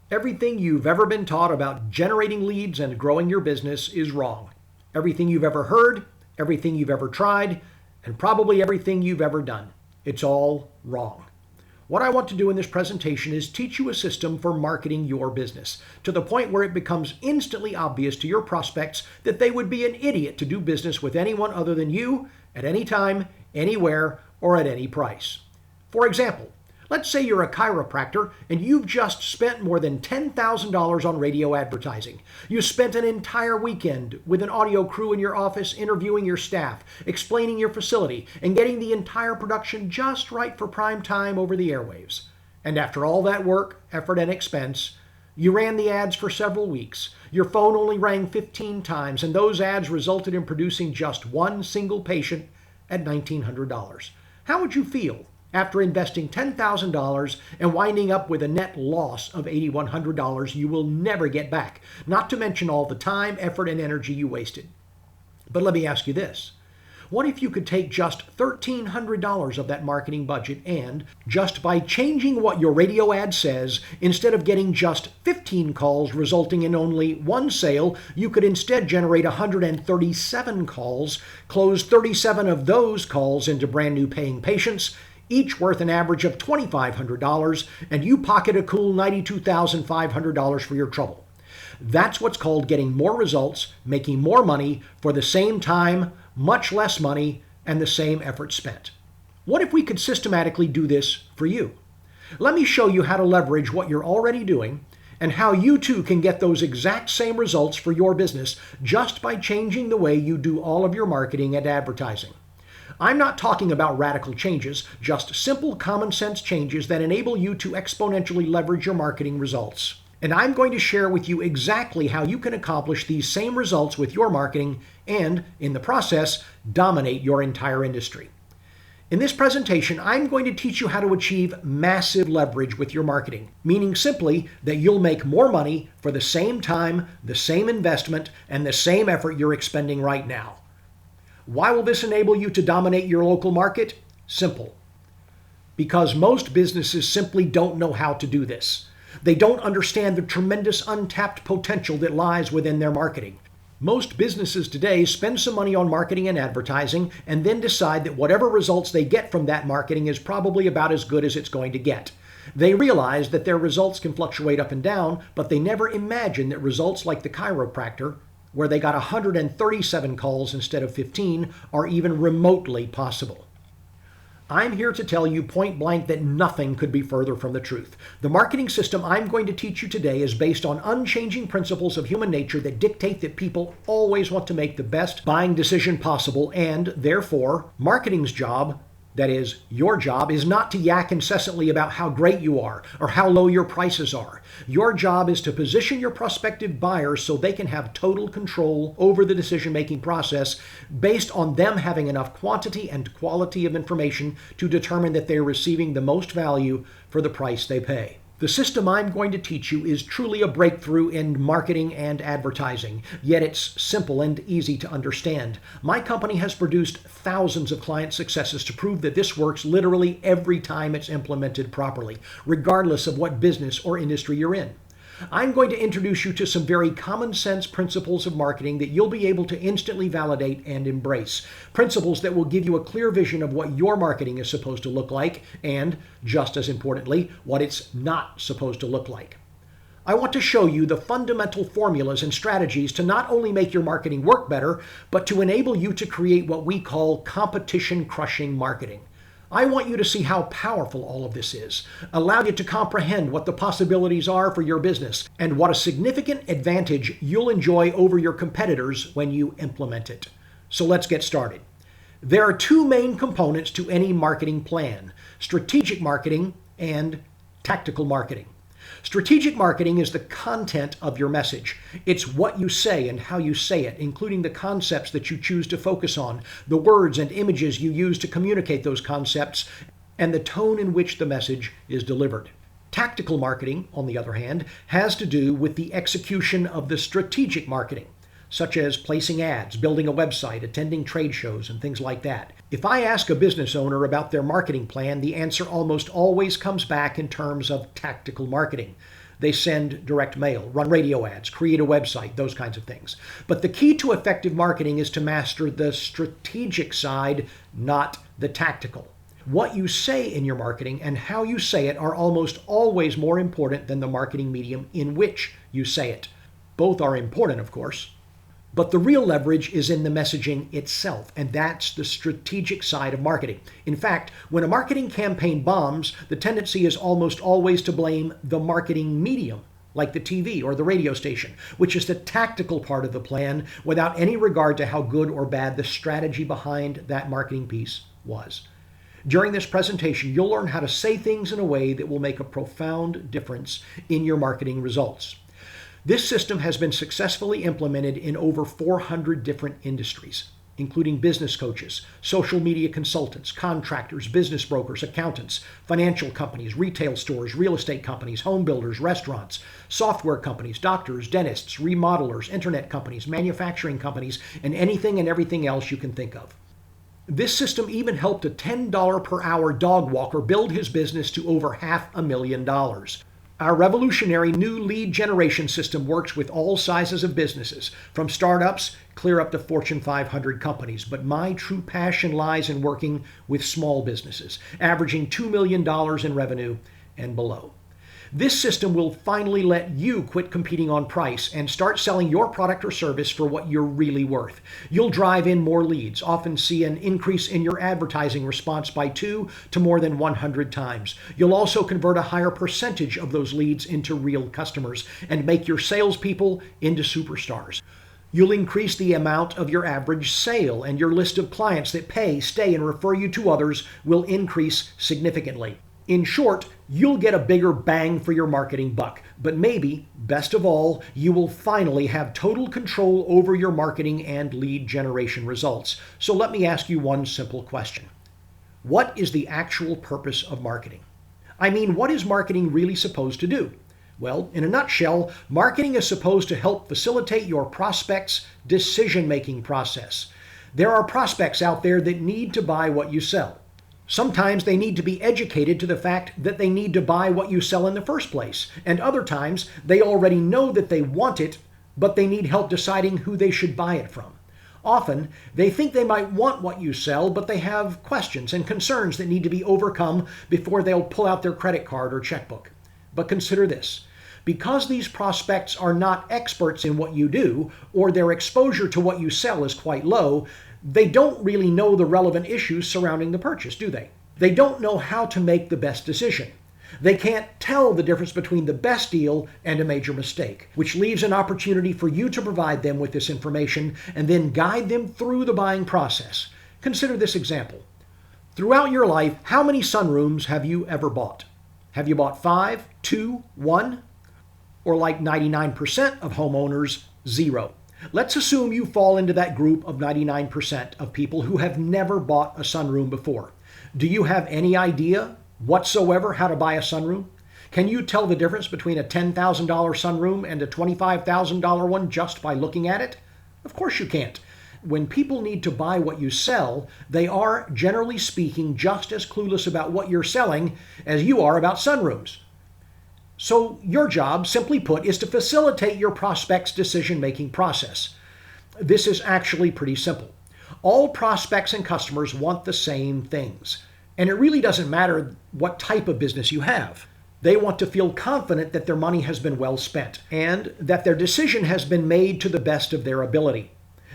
Everything you've ever been taught about generating leads and growing your business is wrong. Everything you've ever heard, everything you've ever tried, and probably everything you've ever done. It's all wrong. What I want to do in this presentation is teach you a system for marketing your business to the point where it becomes instantly obvious to your prospects that they would be an idiot to do business with anyone other than you at any time, anywhere, or at any price. For example, let's say you're a chiropractor and you've just spent more than $10,000 on radio advertising. You spent an entire weekend with an audio crew in your office interviewing your staff, explaining your facility, and getting the entire production just right for prime time over the airwaves. And after all that work, effort, and expense, you ran the ads for several weeks. Your phone only rang 15 times, and those ads resulted in producing just one single patient at $1,900. How would you feel after investing $10,000 and winding up with a net loss of $8,100 you will never get back, not to mention all the time, effort, and energy you wasted? But let me ask you this. What if you could take just $1,300 of that marketing budget and, just by changing what your radio ad says, instead of getting just 15 calls resulting in only one sale, you could instead generate 137 calls, close 37 of those calls into brand new paying patients, each worth an average of $2,500, and you pocket a cool $92,500 for your trouble. That's what's called getting more results, making more money for the same time, much less money, and the same effort spent. What if we could systematically do this for you? Let me show you how to leverage what you're already doing and how you too can get those exact same results for your business just by changing the way you do all of your marketing and advertising. I'm not talking about radical changes, just simple common sense changes that enable you to exponentially leverage your marketing results. And I'm going to share with you exactly how you can accomplish these same results with your marketing and, in the process, dominate your entire industry. In this presentation, I'm going to teach you how to achieve massive leverage with your marketing, meaning simply that you'll make more money for the same time, the same investment, and the same effort you're expending right now. Why will this enable you to dominate your local market? Simple. Because most businesses simply don't know how to do this. They don't understand the tremendous untapped potential that lies within their marketing. Most businesses today spend some money on marketing and advertising and then decide that whatever results they get from that marketing is probably about as good as it's going to get. They realize that their results can fluctuate up and down, but they never imagine that results like the chiropractor, where they got 137 calls instead of 15, are even remotely possible. I'm here to tell you point blank that nothing could be further from the truth. The marketing system I'm going to teach you today is based on unchanging principles of human nature that dictate that people always want to make the best buying decision possible, and therefore, marketing's job, that is, your job, is not to yak incessantly about how great you are or how low your prices are. Your job is to position your prospective buyers so they can have total control over the decision-making process based on them having enough quantity and quality of information to determine that they're receiving the most value for the price they pay. The system I'm going to teach you is truly a breakthrough in marketing and advertising, yet it's simple and easy to understand. My company has produced thousands of client successes to prove that this works literally every time it's implemented properly, regardless of what business or industry you're in. I'm going to introduce you to some very common sense principles of marketing that you'll be able to instantly validate and embrace. Principles that will give you a clear vision of what your marketing is supposed to look like and, just as importantly, what it's not supposed to look like. I want to show you the fundamental formulas and strategies to not only make your marketing work better, but to enable you to create what we call competition-crushing marketing. I want you to see how powerful all of this is, allow you to comprehend what the possibilities are for your business, and what a significant advantage you'll enjoy over your competitors when you implement it. So let's get started. There are two main components to any marketing plan: strategic marketing and tactical marketing. Strategic marketing is the content of your message. It's what you say and how you say it, including the concepts that you choose to focus on, the words and images you use to communicate those concepts, and the tone in which the message is delivered. Tactical marketing, on the other hand, has to do with the execution of the strategic marketing, such as placing ads, building a website, attending trade shows, and things like that. If I ask a business owner about their marketing plan, the answer almost always comes back in terms of tactical marketing. They send direct mail, run radio ads, create a website, those kinds of things. But the key to effective marketing is to master the strategic side, not the tactical. What you say in your marketing and how you say it are almost always more important than the marketing medium in which you say it. Both are important, of course. But the real leverage is in the messaging itself, and that's the strategic side of marketing. In fact, when a marketing campaign bombs, the tendency is almost always to blame the marketing medium, like the TV or the radio station, which is the tactical part of the plan without any regard to how good or bad the strategy behind that marketing piece was. During this presentation, you'll learn how to say things in a way that will make a profound difference in your marketing results. This system has been successfully implemented in over 400 different industries, including business coaches, social media consultants, contractors, business brokers, accountants, financial companies, retail stores, real estate companies, home builders, restaurants, software companies, doctors, dentists, remodelers, internet companies, manufacturing companies, and anything and everything else you can think of. This system even helped a $10 per hour dog walker build his business to over $500,000. Our revolutionary new lead generation system works with all sizes of businesses, from startups clear up to Fortune 500 companies. But my true passion lies in working with small businesses, averaging $2 million in revenue and below. This system will finally let you quit competing on price and start selling your product or service for what you're really worth. You'll drive in more leads, often see an increase in your advertising response by 2 to more than 100 times. You'll also convert a higher percentage of those leads into real customers and make your salespeople into superstars. You'll increase the amount of your average sale, and your list of clients that pay, stay, and refer you to others will increase significantly. In short, you'll get a bigger bang for your marketing buck, but maybe, best of all, you will finally have total control over your marketing and lead generation results. So let me ask you one simple question. What is the actual purpose of marketing? I mean, what is marketing really supposed to do? Well, in a nutshell, marketing is supposed to help facilitate your prospects' decision-making process. There are prospects out there that need to buy what you sell. Sometimes they need to be educated to the fact that they need to buy what you sell in the first place, and other times they already know that they want it, but they need help deciding who they should buy it from. Often, they think they might want what you sell, but they have questions and concerns that need to be overcome before they'll pull out their credit card or checkbook. But consider this. Because these prospects are not experts in what you do, or their exposure to what you sell is quite low, they don't really know the relevant issues surrounding the purchase, do they? They don't know how to make the best decision. They can't tell the difference between the best deal and a major mistake, which leaves an opportunity for you to provide them with this information and then guide them through the buying process. Consider this example. Throughout your life, how many sunrooms have you ever bought? Have you bought 5, 2, 1? Or like 99% of homeowners, 0. Let's assume you fall into that group of 99% of people who have never bought a sunroom before. Do you have any idea whatsoever how to buy a sunroom? Can you tell the difference between a $10,000 sunroom and a $25,000 one just by looking at it? Of course you can't. When people need to buy what you sell, they are, generally speaking, just as clueless about what you're selling as you are about sunrooms. So your job, simply put, is to facilitate your prospect's decision-making process. This is actually pretty simple. All prospects and customers want the same things. And it really doesn't matter what type of business you have. They want to feel confident that their money has been well spent and that their decision has been made to the best of their ability.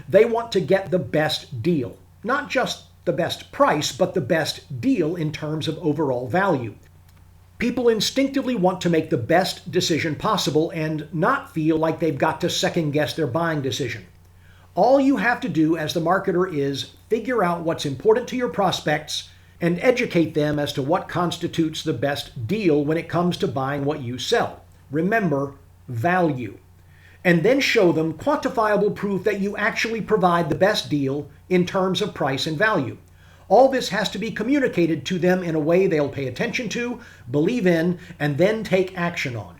They want to get the best deal. Not just the best price, but the best deal in terms of overall value. People instinctively want to make the best decision possible and not feel like they've got to second guess their buying decision. All you have to do as the marketer is figure out what's important to your prospects and educate them as to what constitutes the best deal when it comes to buying what you sell. Remember, value. And then show them quantifiable proof that you actually provide the best deal in terms of price and value. All this has to be communicated to them in a way they'll pay attention to, believe in, and then take action on.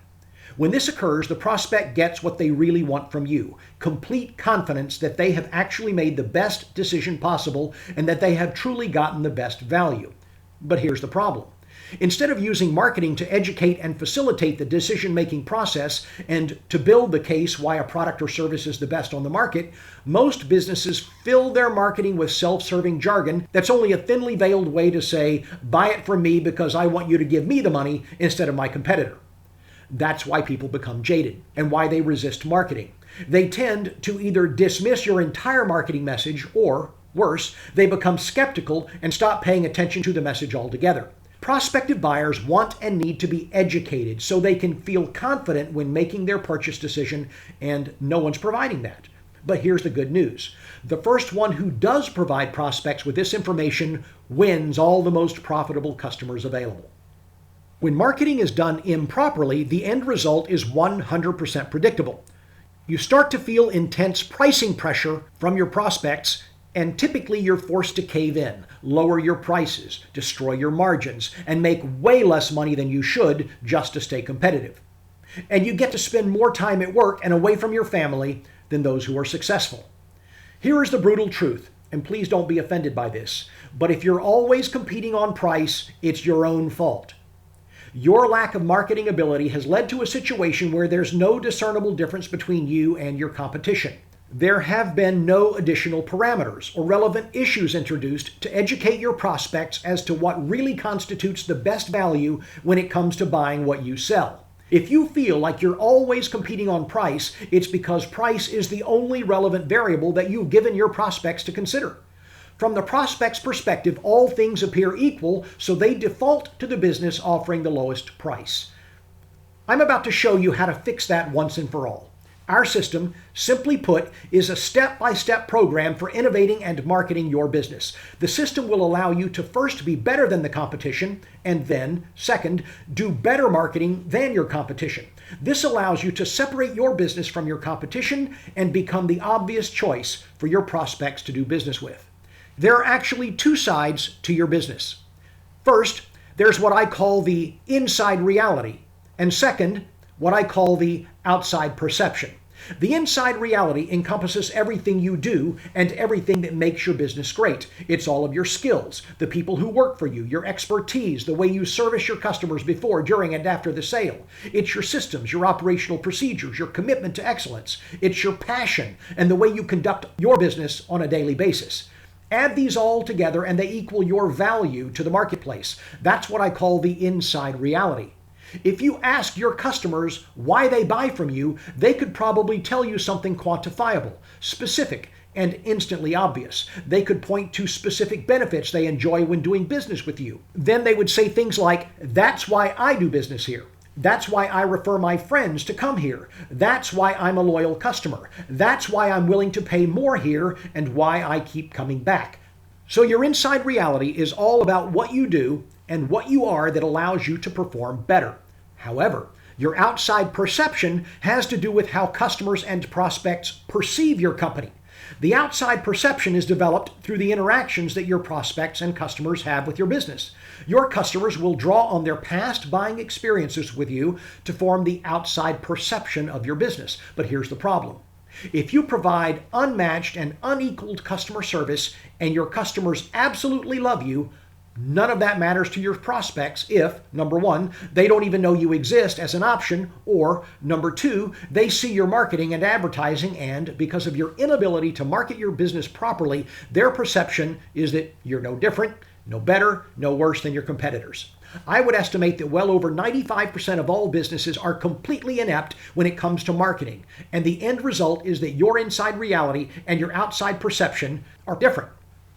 When this occurs, the prospect gets what they really want from you, complete confidence that they have actually made the best decision possible and that they have truly gotten the best value. But here's the problem. Instead of using marketing to educate and facilitate the decision-making process and to build the case why a product or service is the best on the market, most businesses fill their marketing with self-serving jargon that's only a thinly veiled way to say, buy it from me because I want you to give me the money instead of my competitor. That's why people become jaded and why they resist marketing. They tend to either dismiss your entire marketing message or, worse, they become skeptical and stop paying attention to the message altogether. Prospective buyers want and need to be educated so they can feel confident when making their purchase decision, and no one's providing that. But here's the good news. The first one who does provide prospects with this information wins all the most profitable customers available. When marketing is done improperly, the end result is 100% predictable. You start to feel intense pricing pressure from your prospects, and typically you're forced to cave in, lower your prices, destroy your margins, and make way less money than you should just to stay competitive. And you get to spend more time at work and away from your family than those who are successful. Here is the brutal truth, and please don't be offended by this, but if you're always competing on price, it's your own fault. Your lack of marketing ability has led to a situation where there's no discernible difference between you and your competition. There have been no additional parameters or relevant issues introduced to educate your prospects as to what really constitutes the best value when it comes to buying what you sell. If you feel like you're always competing on price, it's because price is the only relevant variable that you've given your prospects to consider. From the prospect's perspective, all things appear equal, so they default to the business offering the lowest price. I'm about to show you how to fix that once and for all. Our system, simply put, is a step-by-step program for innovating and marketing your business. The system will allow you to first be better than the competition, and then, second, do better marketing than your competition. This allows you to separate your business from your competition and become the obvious choice for your prospects to do business with. There are actually two sides to your business. First, there's what I call the inside reality, and second, what I call the outside perception. The inside reality encompasses everything you do and everything that makes your business great. It's all of your skills, the people who work for you, your expertise, the way you service your customers before, during, and after the sale. It's your systems, your operational procedures, your commitment to excellence. It's your passion and the way you conduct your business on a daily basis. Add these all together and they equal your value to the marketplace. That's what I call the inside reality. If you ask your customers why they buy from you, they could probably tell you something quantifiable, specific, and instantly obvious. They could point to specific benefits they enjoy when doing business with you. Then they would say things like, that's why I do business here. That's why I refer my friends to come here. That's why I'm a loyal customer. That's why I'm willing to pay more here and why I keep coming back. So your inside reality is all about what you do and what you are that allows you to perform better. However, your outside perception has to do with how customers and prospects perceive your company. The outside perception is developed through the interactions that your prospects and customers have with your business. Your customers will draw on their past buying experiences with you to form the outside perception of your business. But here's the problem. If you provide unmatched and unequaled customer service and your customers absolutely love you, none of that matters to your prospects if, number one, they don't even know you exist as an option, or number two, they see your marketing and advertising and, because of your inability to market your business properly, their perception is that you're no different, no better, no worse than your competitors. I would estimate that well over 95% of all businesses are completely inept when it comes to marketing, and the end result is that your inside reality and your outside perception are different.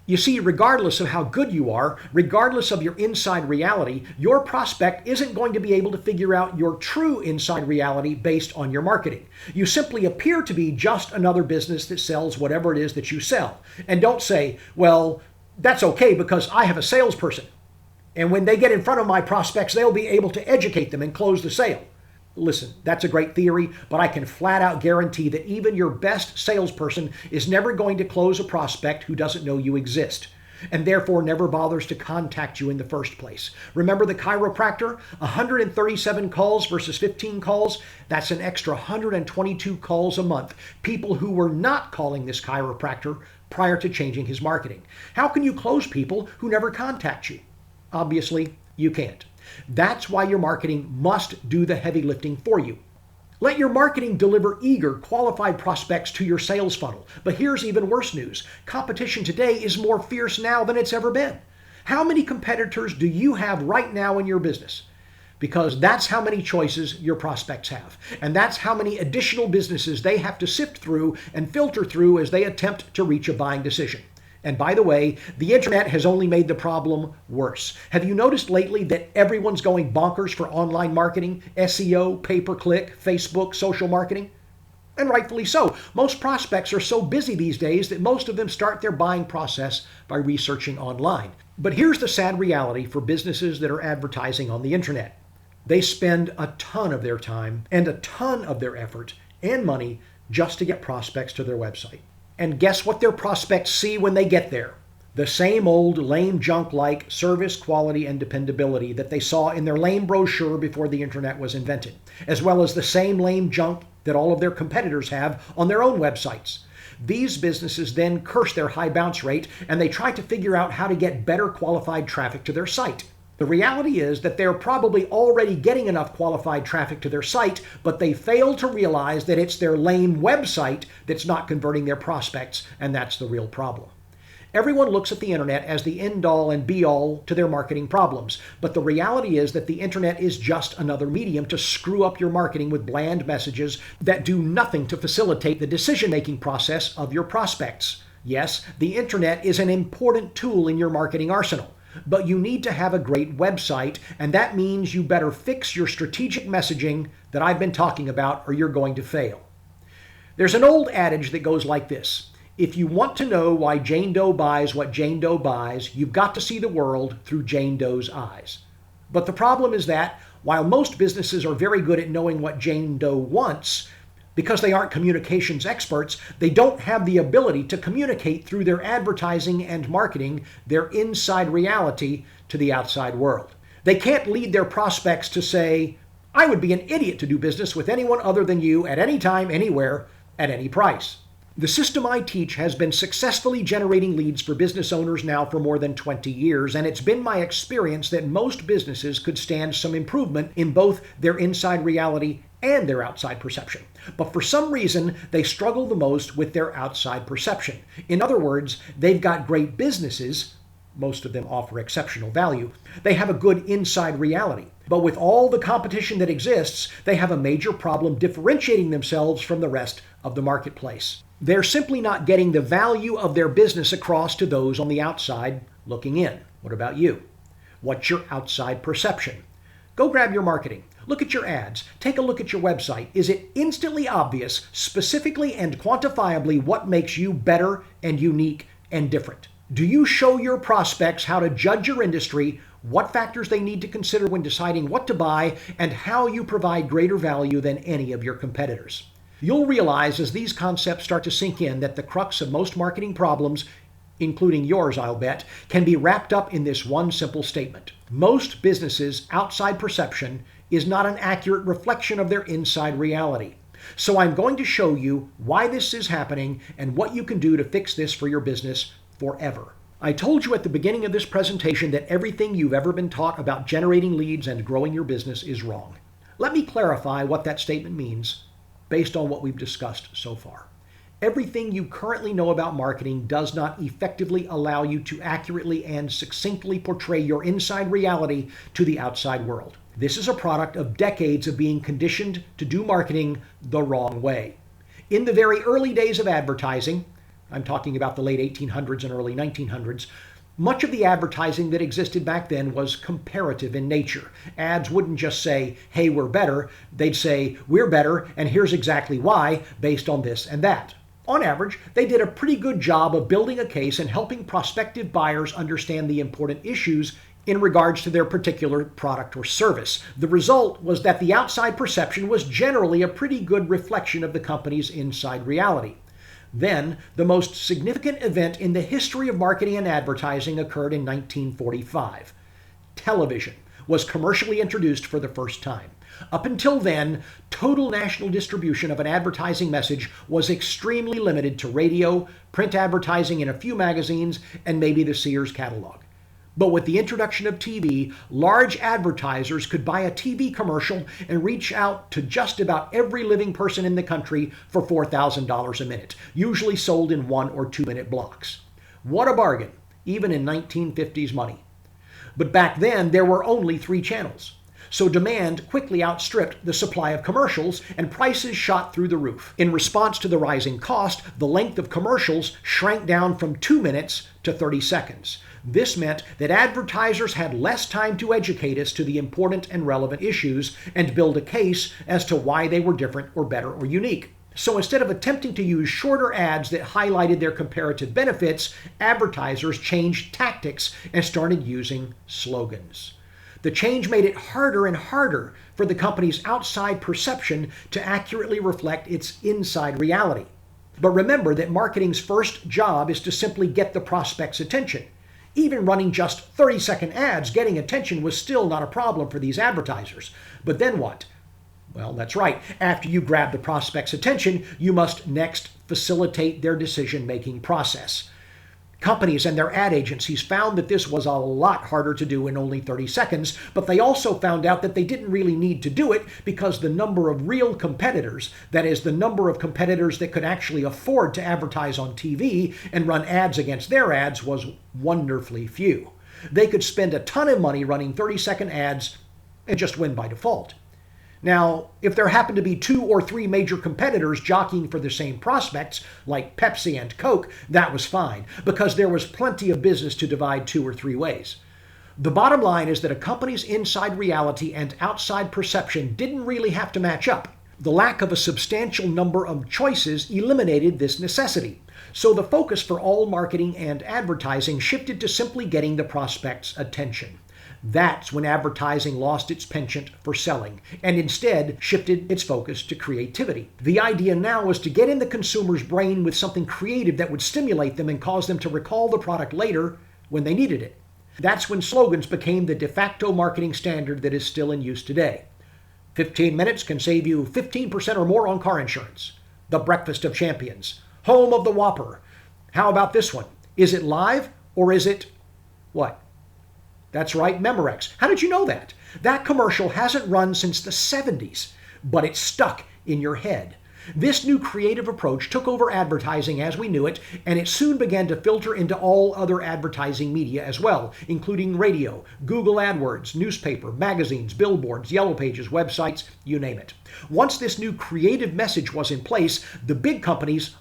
You see, regardless of how good you are, regardless of your inside reality, your prospect isn't going to be able to figure out your true inside reality based on your marketing. You simply appear to be just another business that sells whatever it is that you sell. And don't say, well, that's okay because I have a salesperson. And when they get in front of my prospects, they'll be able to educate them and close the sale. Listen, that's a great theory, but I can flat out guarantee that even your best salesperson is never going to close a prospect who doesn't know you exist, and therefore never bothers to contact you in the first place. Remember the chiropractor? 137 calls versus 15 calls? That's an extra 122 calls a month. People who were not calling this chiropractor prior to changing his marketing. How can you close people who never contact you? Obviously, you can't. That's why your marketing must do the heavy lifting for you. Let your marketing deliver eager, qualified prospects to your sales funnel. But here's even worse news. Competition today is more fierce now than it's ever been. How many competitors do you have right now in your business? Because that's how many choices your prospects have. And that's how many additional businesses they have to sift through and filter through as they attempt to reach a buying decision. And by the way, the internet has only made the problem worse. Have you noticed lately that everyone's going bonkers for online marketing, SEO, pay-per-click, Facebook, social marketing? And rightfully so. Most prospects are so busy these days that most of them start their buying process by researching online. But here's the sad reality for businesses that are advertising on the internet. They spend a ton of their time and a ton of their effort and money just to get prospects to their website. And guess what their prospects see when they get there? The same old lame junk like service, quality, and dependability that they saw in their lame brochure before the internet was invented, as well as the same lame junk that all of their competitors have on their own websites. These businesses then curse their high bounce rate and they try to figure out how to get better qualified traffic to their site. The reality is that they're probably already getting enough qualified traffic to their site, but they fail to realize that it's their lame website that's not converting their prospects, and that's the real problem. Everyone looks at the internet as the end-all and be-all to their marketing problems, but the reality is that the internet is just another medium to screw up your marketing with bland messages that do nothing to facilitate the decision-making process of your prospects. Yes, the internet is an important tool in your marketing arsenal. But you need to have a great website, and that means you better fix your strategic messaging that I've been talking about, or you're going to fail. There's an old adage that goes like this. If you want to know why Jane Doe buys what Jane Doe buys, you've got to see the world through Jane Doe's eyes. But the problem is that, while most businesses are very good at knowing what Jane Doe wants, because they aren't communications experts, they don't have the ability to communicate through their advertising and marketing their inside reality to the outside world. They can't lead their prospects to say, I would be an idiot to do business with anyone other than you at any time, anywhere, at any price. The system I teach has been successfully generating leads for business owners now for more than 20 years, and it's been my experience that most businesses could stand some improvement in both their inside reality and their outside perception. But for some reason, they struggle the most with their outside perception. In other words, they've got great businesses, most of them offer exceptional value. They have a good inside reality. But with all the competition that exists, they have a major problem differentiating themselves from the rest of the marketplace. They're simply not getting the value of their business across to those on the outside looking in. What about you? What's your outside perception? Go grab your marketing. Look at your ads. Take a look at your website. Is it instantly obvious, specifically and quantifiably, what makes you better and unique and different? Do you show your prospects how to judge your industry, what factors they need to consider when deciding what to buy, and how you provide greater value than any of your competitors? You'll realize as these concepts start to sink in that the crux of most marketing problems, including yours, I'll bet, can be wrapped up in this one simple statement. Most businesses' outside perception is not an accurate reflection of their inside reality. So I'm going to show you why this is happening and what you can do to fix this for your business forever. I told you at the beginning of this presentation that everything you've ever been taught about generating leads and growing your business is wrong. Let me clarify what that statement means based on what we've discussed so far. Everything you currently know about marketing does not effectively allow you to accurately and succinctly portray your inside reality to the outside world. This is a product of decades of being conditioned to do marketing the wrong way. In the very early days of advertising, I'm talking about the late 1800s and early 1900s, much of the advertising that existed back then was comparative in nature. Ads wouldn't just say, hey, we're better. They'd say, we're better, and here's exactly why, based on this and that. On average, they did a pretty good job of building a case and helping prospective buyers understand the important issues in regards to their particular product or service. The result was that the outside perception was generally a pretty good reflection of the company's inside reality. Then, the most significant event in the history of marketing and advertising occurred in 1945. Television was commercially introduced for the first time. Up until then, total national distribution of an advertising message was extremely limited to radio, print advertising in a few magazines, and maybe the Sears catalog. But with the introduction of TV, large advertisers could buy a TV commercial and reach out to just about every living person in the country for $4,000 a minute, usually sold in 1 or 2 minute blocks. What a bargain, even in 1950s money. But back then, there were only 3 channels. So demand quickly outstripped the supply of commercials and prices shot through the roof. In response to the rising cost, the length of commercials shrank down from 2 minutes to 30 seconds. This meant that advertisers had less time to educate us to the important and relevant issues and build a case as to why they were different or better or unique. So instead of attempting to use shorter ads that highlighted their comparative benefits, advertisers changed tactics and started using slogans. The change made it harder and harder for the company's outside perception to accurately reflect its inside reality. But remember that marketing's first job is to simply get the prospect's attention. Even running just 30-second ads, getting attention was still not a problem for these advertisers. But then what? Well, that's right. After you grab the prospect's attention, you must next facilitate their decision-making process. Companies and their ad agencies found that this was a lot harder to do in only 30 seconds, but they also found out that they didn't really need to do it because the number of real competitors, that is, the number of competitors that could actually afford to advertise on TV and run ads against their ads, was wonderfully few. They could spend a ton of money running 30-second ads and just win by default. Now, if there happened to be 2 or 3 major competitors jockeying for the same prospects, like Pepsi and Coke, that was fine, because there was plenty of business to divide 2 or 3 ways. The bottom line is that a company's inside reality and outside perception didn't really have to match up. The lack of a substantial number of choices eliminated this necessity. So the focus for all marketing and advertising shifted to simply getting the prospect's attention. That's when advertising lost its penchant for selling and instead shifted its focus to creativity. The idea now was to get in the consumer's brain with something creative that would stimulate them and cause them to recall the product later when they needed it. That's when slogans became the de facto marketing standard that is still in use today. 15 minutes can save you 15% or more on car insurance. The Breakfast of Champions. Home of the Whopper. How about this one? Is it live or is it what? That's right, Memorex. How did you know that? That commercial hasn't run since the 70s, but it's stuck in your head. This new creative approach took over advertising as we knew it, and it soon began to filter into all other advertising media as well, including radio, Google AdWords, newspaper, magazines, billboards, yellow pages, websites, you name it. Once this new creative message was in place, the big companies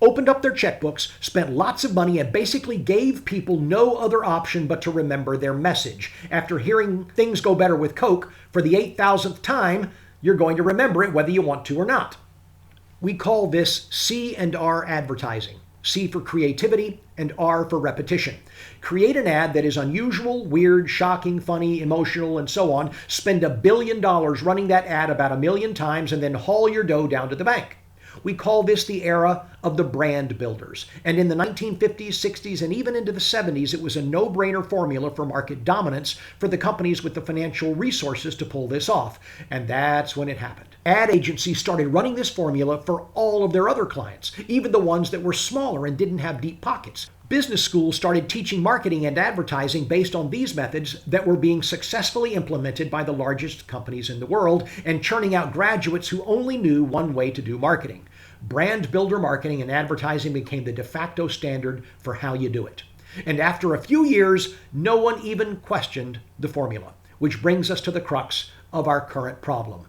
opened up their checkbooks, spent lots of money, and basically gave people no other option but to remember their message. After hearing things go better with Coke for the 8,000th time, you're going to remember it whether you want to or not. We call this C&R advertising. C for creativity and R for repetition. Create an ad that is unusual, weird, shocking, funny, emotional, and so on. Spend $1 billion running that ad about 1 million times and then haul your dough down to the bank. We call this the era of the brand builders. And in the 1950s, 60s, and even into the 70s, it was a no-brainer formula for market dominance for the companies with the financial resources to pull this off. And that's when it happened. Ad agencies started running this formula for all of their other clients, even the ones that were smaller and didn't have deep pockets. Business schools started teaching marketing and advertising based on these methods that were being successfully implemented by the largest companies in the world and churning out graduates who only knew one way to do marketing. Brand builder marketing and advertising became the de facto standard for how you do it. And after a few years, no one even questioned the formula, which brings us to the crux of our current problem.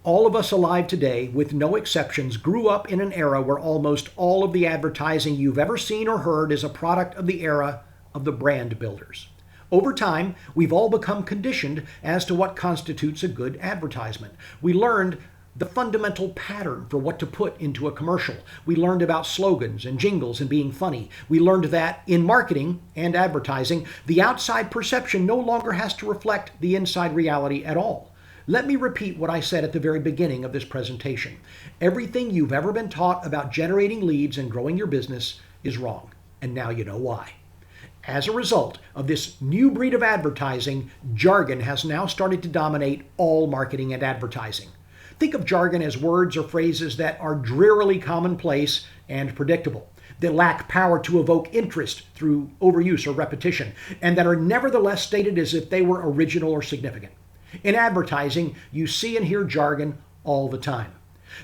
All of us alive today, with no exceptions, grew up in an era where almost all of the advertising you've ever seen or heard is a product of the era of the brand builders. Over time, we've all become conditioned as to what constitutes a good advertisement. We learned the fundamental pattern for what to put into a commercial. We learned about slogans and jingles and being funny. We learned that in marketing and advertising, the outside perception no longer has to reflect the inside reality at all. Let me repeat what I said at the very beginning of this presentation. Everything you've ever been taught about generating leads and growing your business is wrong, and now you know why. As a result of this new breed of advertising, jargon has now started to dominate all marketing and advertising. Think of jargon as words or phrases that are drearily commonplace and predictable. that lack power to evoke interest through overuse or repetition, and that are nevertheless stated as if they were original or significant. In advertising, you see and hear jargon all the time.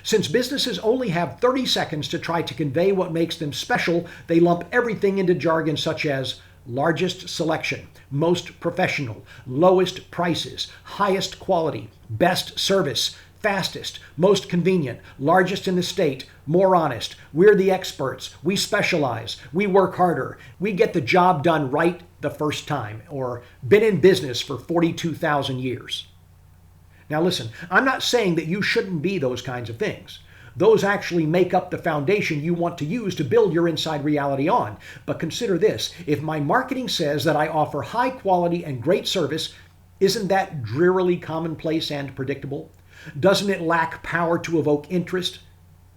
Since businesses only have 30 seconds to try to convey what makes them special, they lump everything into jargon such as largest selection, most professional, lowest prices, highest quality, best service, fastest, most convenient, largest in the state, more honest, we're the experts, we specialize, we work harder, we get the job done right the first time, or been in business for 42,000 years. Now listen, I'm not saying that you shouldn't be those kinds of things. Those actually make up the foundation you want to use to build your inside reality on. But consider this, if my marketing says that I offer high quality and great service, isn't that drearily commonplace and predictable? Doesn't it lack power to evoke interest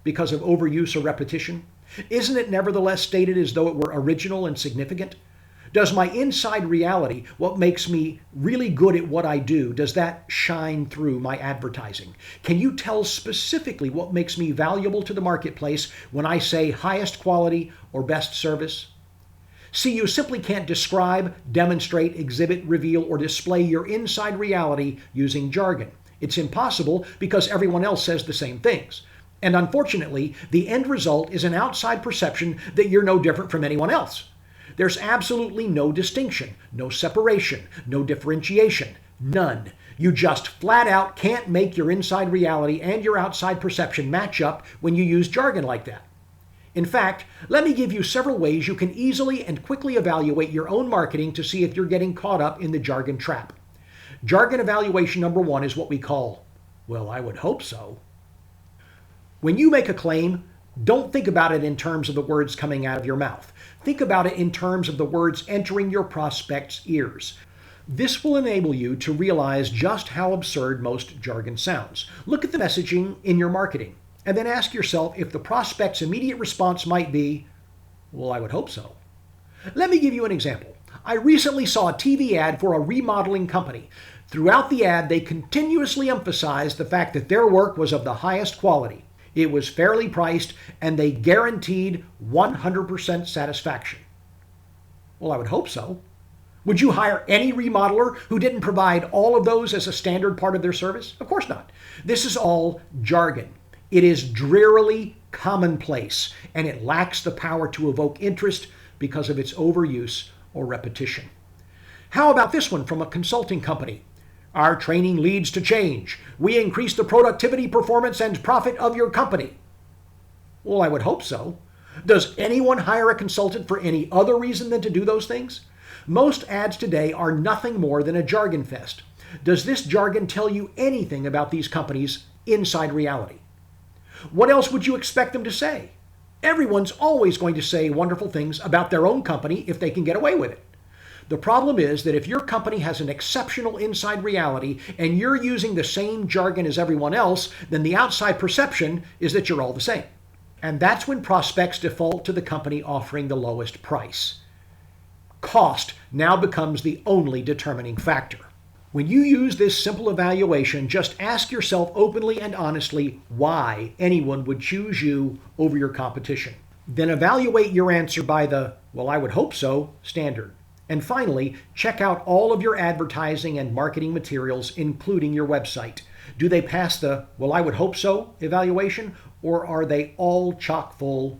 because of overuse or repetition? Isn't it nevertheless stated as though it were original and significant? Does my inside reality, what makes me really good at what I do, does that shine through my advertising? Can you tell specifically what makes me valuable to the marketplace when I say highest quality or best service? See, you simply can't describe, demonstrate, exhibit, reveal, or display your inside reality using jargon. It's impossible because everyone else says the same things. And unfortunately, the end result is an outside perception that you're no different from anyone else. There's absolutely no distinction, no separation, no differentiation, none. You just flat out can't make your inside reality and your outside perception match up when you use jargon like that. In fact, let me give you several ways you can easily and quickly evaluate your own marketing to see if you're getting caught up in the jargon trap. Jargon evaluation number 1 is what we call, well, I would hope so. When you make a claim, don't think about it in terms of the words coming out of your mouth. Think about it in terms of the words entering your prospect's ears. This will enable you to realize just how absurd most jargon sounds. Look at the messaging in your marketing, and then ask yourself if the prospect's immediate response might be, well, I would hope so. Let me give you an example. I recently saw a TV ad for a remodeling company. Throughout the ad, they continuously emphasized the fact that their work was of the highest quality. It was fairly priced, and they guaranteed 100% satisfaction. Well, I would hope so. Would you hire any remodeler who didn't provide all of those as a standard part of their service? Of course not. This is all jargon. It is drearily commonplace, and it lacks the power to evoke interest because of its overuse or repetition. How about this one from a consulting company? Our training leads to change. We increase the productivity, performance, and profit of your company. Well, I would hope so. Does anyone hire a consultant for any other reason than to do those things? Most ads today are nothing more than a jargon fest. Does this jargon tell you anything about these companies' inside reality? What else would you expect them to say? Everyone's always going to say wonderful things about their own company if they can get away with it. The problem is that if your company has an exceptional inside reality and you're using the same jargon as everyone else, then the outside perception is that you're all the same. And that's when prospects default to the company offering the lowest price. Cost now becomes the only determining factor. When you use this simple evaluation, just ask yourself openly and honestly why anyone would choose you over your competition. Then evaluate your answer by the, well, I would hope so, standard. And finally, check out all of your advertising and marketing materials, including your website. Do they pass the, well, I would hope so evaluation, or are they all chock full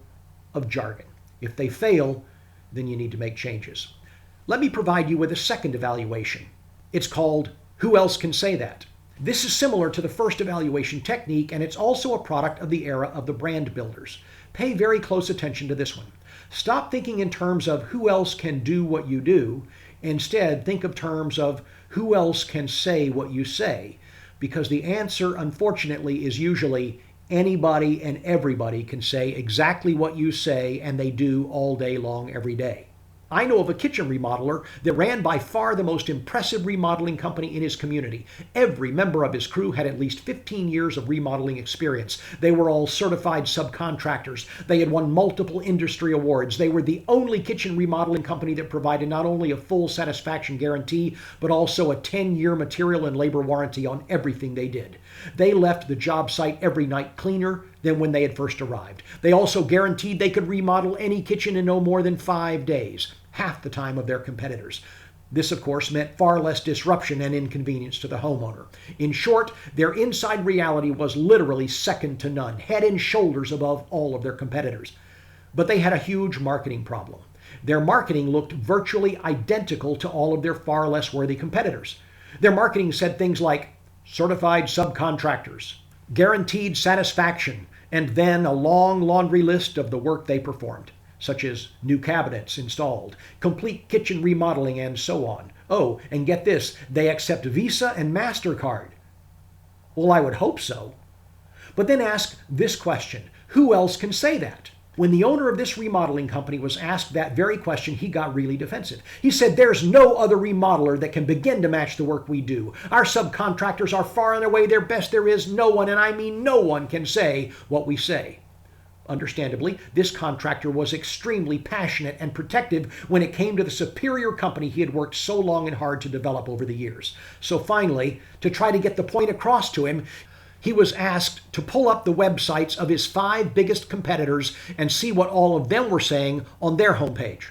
of jargon? If they fail, then you need to make changes. Let me provide you with a second evaluation. It's called, who else can say that? This is similar to the first evaluation technique, and it's also a product of the era of the brand builders. Pay very close attention to this one. Stop thinking in terms of who else can do what you do. Instead, think of terms of who else can say what you say, because the answer, unfortunately, is usually anybody and everybody can say exactly what you say, and they do all day long, every day. I know of a kitchen remodeler that ran by far the most impressive remodeling company in his community. Every member of his crew had at least 15 years of remodeling experience. They were all certified subcontractors. They had won multiple industry awards. They were the only kitchen remodeling company that provided not only a full satisfaction guarantee, but also a 10-year material and labor warranty on everything they did. They left the job site every night cleaner, than when they had first arrived. They also guaranteed they could remodel any kitchen in no more than 5 days, half the time of their competitors. This, of course, meant far less disruption and inconvenience to the homeowner. In short, their inside reality was literally second to none, head and shoulders above all of their competitors. But they had a huge marketing problem. Their marketing looked virtually identical to all of their far less worthy competitors. Their marketing said things like certified subcontractors, guaranteed satisfaction, and then a long laundry list of the work they performed, such as new cabinets installed, complete kitchen remodeling, and so on. Oh, and get this, they accept Visa and MasterCard. Well, I would hope so. But then ask this question, who else can say that? When the owner of this remodeling company was asked that very question, he got really defensive. He said, there's no other remodeler that can begin to match the work we do. Our subcontractors are far and away their best. There is no one, and I mean no one, can say what we say. Understandably, this contractor was extremely passionate and protective when it came to the superior company he had worked so long and hard to develop over the years. So finally, to try to get the point across to him, he was asked to pull up the websites of his 5 biggest competitors and see what all of them were saying on their homepage.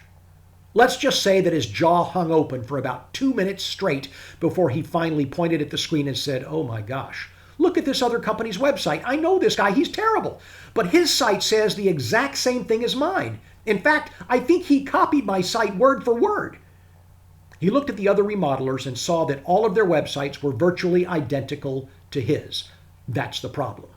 Let's just say that his jaw hung open for about 2 minutes straight before he finally pointed at the screen and said, "Oh my gosh, look at this other company's website. I know this guy, he's terrible. But his site says the exact same thing as mine. In fact, I think he copied my site word for word." He looked at the other remodelers and saw that all of their websites were virtually identical to his. That's the problem.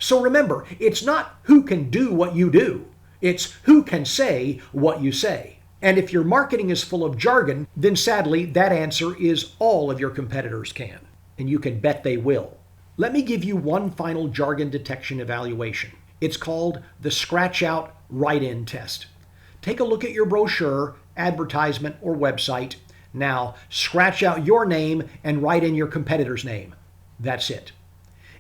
So remember, it's not who can do what you do. It's who can say what you say. And if your marketing is full of jargon, then sadly, that answer is all of your competitors can. And you can bet they will. Let me give you one final jargon detection evaluation. It's called the Scratch Out Write-In Test. Take a look at your brochure, advertisement, or website. Now, scratch out your name and write in your competitor's name. That's it.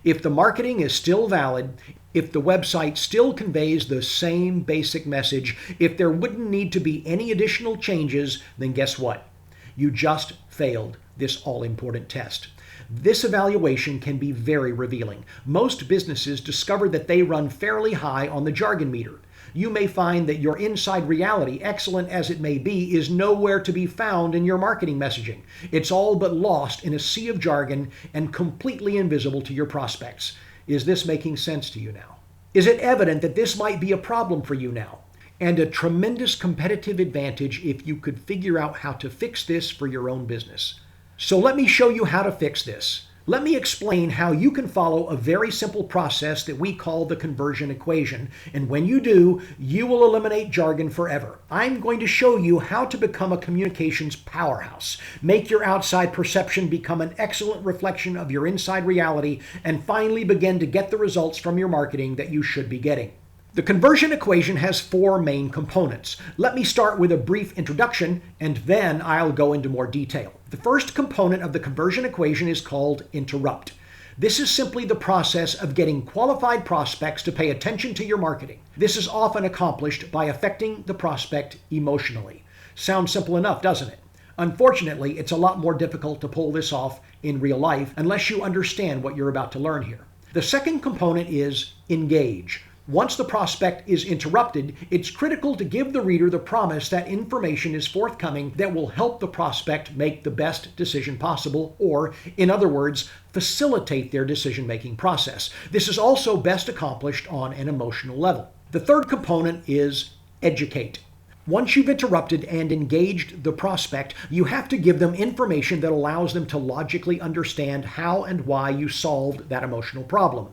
If the marketing is still valid, if the website still conveys the same basic message, if there wouldn't need to be any additional changes, then guess what? You just failed this all-important test. This evaluation can be very revealing. Most businesses discover that they run fairly high on the jargon meter. You may find that your inside reality, excellent as it may be, is nowhere to be found in your marketing messaging. It's all but lost in a sea of jargon and completely invisible to your prospects. Is this making sense to you now? Is it evident that this might be a problem for you now? And a tremendous competitive advantage if you could figure out how to fix this for your own business. So let me show you how to fix this. Let me explain how you can follow a very simple process that we call the conversion equation. And when you do, you will eliminate jargon forever. I'm going to show you how to become a communications powerhouse, make your outside perception become an excellent reflection of your inside reality, and finally begin to get the results from your marketing that you should be getting. The conversion equation has 4 main components. Let me start with a brief introduction, and then I'll go into more detail. The first component of the conversion equation is called interrupt. This is simply the process of getting qualified prospects to pay attention to your marketing. This is often accomplished by affecting the prospect emotionally. Sounds simple enough, doesn't it? Unfortunately, it's a lot more difficult to pull this off in real life unless you understand what you're about to learn here. The second component is engage. Once the prospect is interrupted, it's critical to give the reader the promise that information is forthcoming that will help the prospect make the best decision possible, or, in other words, facilitate their decision-making process. This is also best accomplished on an emotional level. The third component is educate. Once you've interrupted and engaged the prospect, you have to give them information that allows them to logically understand how and why you solved that emotional problem.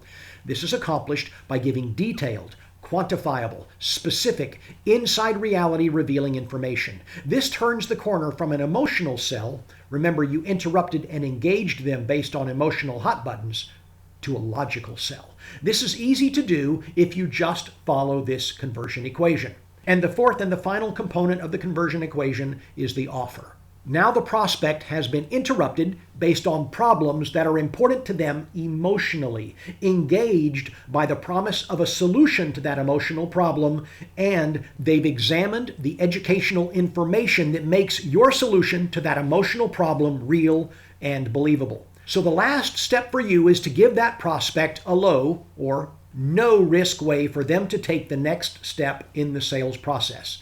This is accomplished by giving detailed, quantifiable, specific, inside reality revealing information. This turns the corner from an emotional sell, remember you interrupted and engaged them based on emotional hot buttons, to a logical sell. This is easy to do if you just follow this conversion equation. And the fourth and the final component of the conversion equation is the offer. Now the prospect has been interrupted based on problems that are important to them emotionally, engaged by the promise of a solution to that emotional problem, and they've examined the educational information that makes your solution to that emotional problem real and believable. So the last step for you is to give that prospect a low or no-risk way for them to take the next step in the sales process.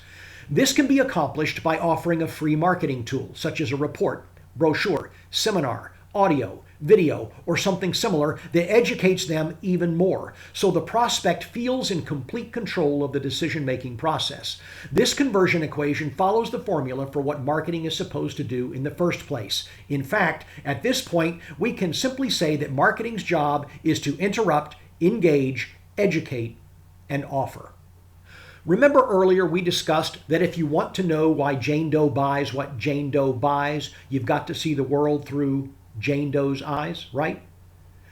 This can be accomplished by offering a free marketing tool, such as a report, brochure, seminar, audio, video, or something similar that educates them even more, so the prospect feels in complete control of the decision-making process. This conversion equation follows the formula for what marketing is supposed to do in the first place. In fact, at this point, we can simply say that marketing's job is to interrupt, engage, educate, and offer. Remember earlier we discussed that if you want to know why Jane Doe buys what Jane Doe buys, you've got to see the world through Jane Doe's eyes, right?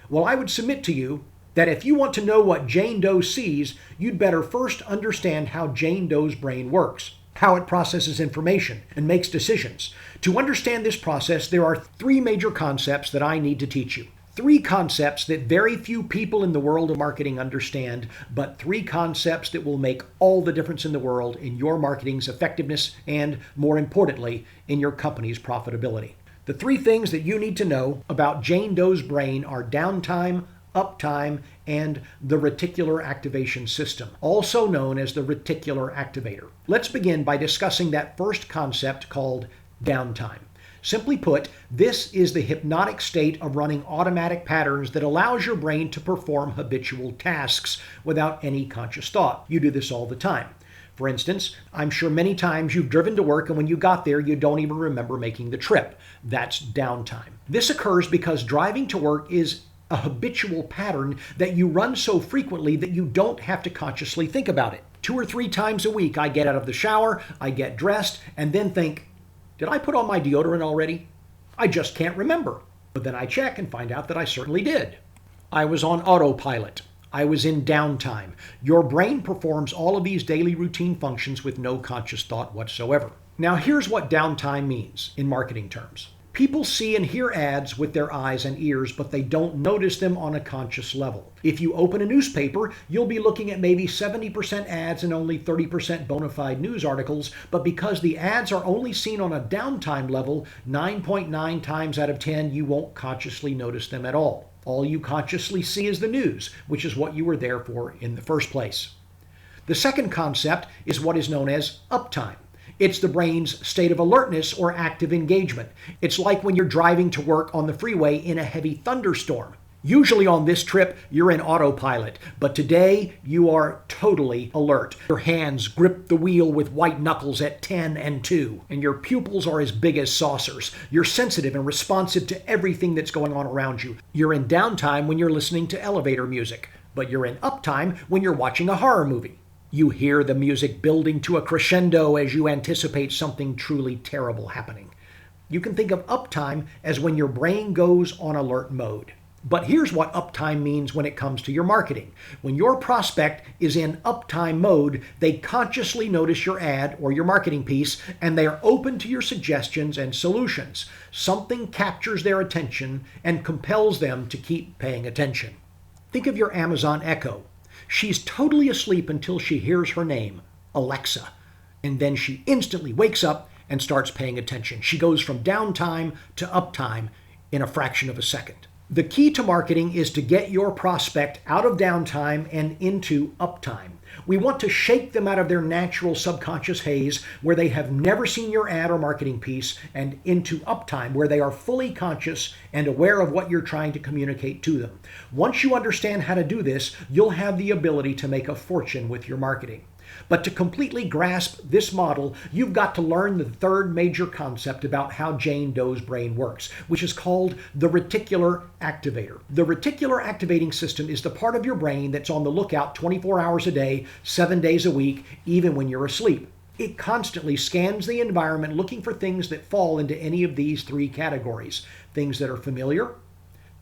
Well, I would submit to you that if you want to know what Jane Doe sees, you'd better first understand how Jane Doe's brain works, how it processes information and makes decisions. To understand this process, there are three major concepts that I need to teach you. Three concepts that very few people in the world of marketing understand, but three concepts that will make all the difference in the world in your marketing's effectiveness and, more importantly, in your company's profitability. The three things that you need to know about Jane Doe's brain are downtime, uptime, and the reticular activation system, also known as the reticular activator. Let's begin by discussing that first concept called downtime. Simply put, this is the hypnotic state of running automatic patterns that allows your brain to perform habitual tasks without any conscious thought. You do this all the time. For instance, I'm sure many times you've driven to work and when you got there, you don't even remember making the trip. That's downtime. This occurs because driving to work is a habitual pattern that you run so frequently that you don't have to consciously think about it. 2 or 3 times a week, I get out of the shower, I get dressed, and then think, did I put on my deodorant already? I just can't remember. But then I check and find out that I certainly did. I was on autopilot. I was in downtime. Your brain performs all of these daily routine functions with no conscious thought whatsoever. Now here's what downtime means in marketing terms. People see and hear ads with their eyes and ears, but they don't notice them on a conscious level. If you open a newspaper, you'll be looking at maybe 70% ads and only 30% bona fide news articles, but because the ads are only seen on a downtime level, 9.9 times out of 10, you won't consciously notice them at all. All you consciously see is the news, which is what you were there for in the first place. The second concept is what is known as uptime. It's the brain's state of alertness or active engagement. It's like when you're driving to work on the freeway in a heavy thunderstorm. Usually on this trip, you're in autopilot, but today you are totally alert. Your hands grip the wheel with white knuckles at 10 and 2, and your pupils are as big as saucers. You're sensitive and responsive to everything that's going on around you. You're in downtime when you're listening to elevator music, but you're in uptime when you're watching a horror movie. You hear the music building to a crescendo as you anticipate something truly terrible happening. You can think of uptime as when your brain goes on alert mode. But here's what uptime means when it comes to your marketing. When your prospect is in uptime mode, they consciously notice your ad or your marketing piece, and they are open to your suggestions and solutions. Something captures their attention and compels them to keep paying attention. Think of your Amazon Echo. She's totally asleep until she hears her name, Alexa, and then she instantly wakes up and starts paying attention. She goes from downtime to uptime in a fraction of a second. The key to marketing is to get your prospect out of downtime and into uptime. We want to shake them out of their natural subconscious haze where they have never seen your ad or marketing piece and into uptime where they are fully conscious and aware of what you're trying to communicate to them. Once you understand how to do this, you'll have the ability to make a fortune with your marketing. But to completely grasp this model, you've got to learn the third major concept about how Jane Doe's brain works, which is called the reticular activator. The reticular activating system is the part of your brain that's on the lookout 24 hours a day, 7 days a week, even when you're asleep. It constantly scans the environment looking for things that fall into any of these three categories: things that are familiar,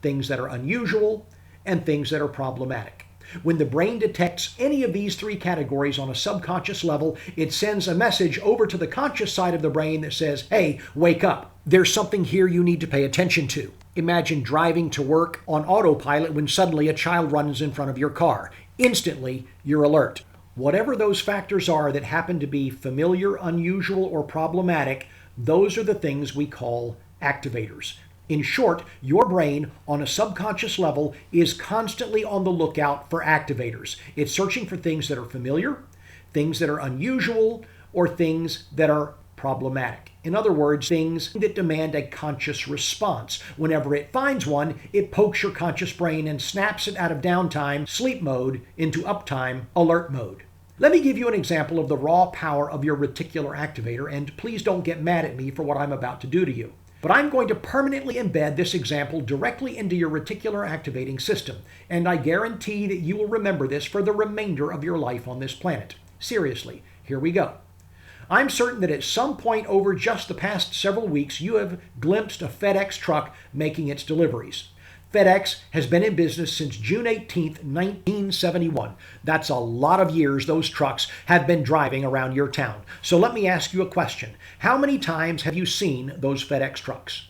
things that are unusual, and things that are problematic. When the brain detects any of these three categories on a subconscious level, it sends a message over to the conscious side of the brain that says, hey, wake up. There's something here you need to pay attention to. Imagine driving to work on autopilot when suddenly a child runs in front of your car. Instantly, you're alert. Whatever those factors are that happen to be familiar, unusual, or problematic, those are the things we call activators. In short, your brain on a subconscious level is constantly on the lookout for activators. It's searching for things that are familiar, things that are unusual, or things that are problematic. In other words, things that demand a conscious response. Whenever it finds one, it pokes your conscious brain and snaps it out of downtime, sleep mode, into uptime, alert mode. Let me give you an example of the raw power of your reticular activator, and please don't get mad at me for what I'm about to do to you. But I'm going to permanently embed this example directly into your reticular activating system, and I guarantee that you will remember this for the remainder of your life on this planet. Seriously, here we go. I'm certain that at some point over just the past several weeks, you have glimpsed a FedEx truck making its deliveries. FedEx has been in business since June 18, 1971. That's a lot of years those trucks have been driving around your town. So let me ask you a question. How many times have you seen those FedEx trucks?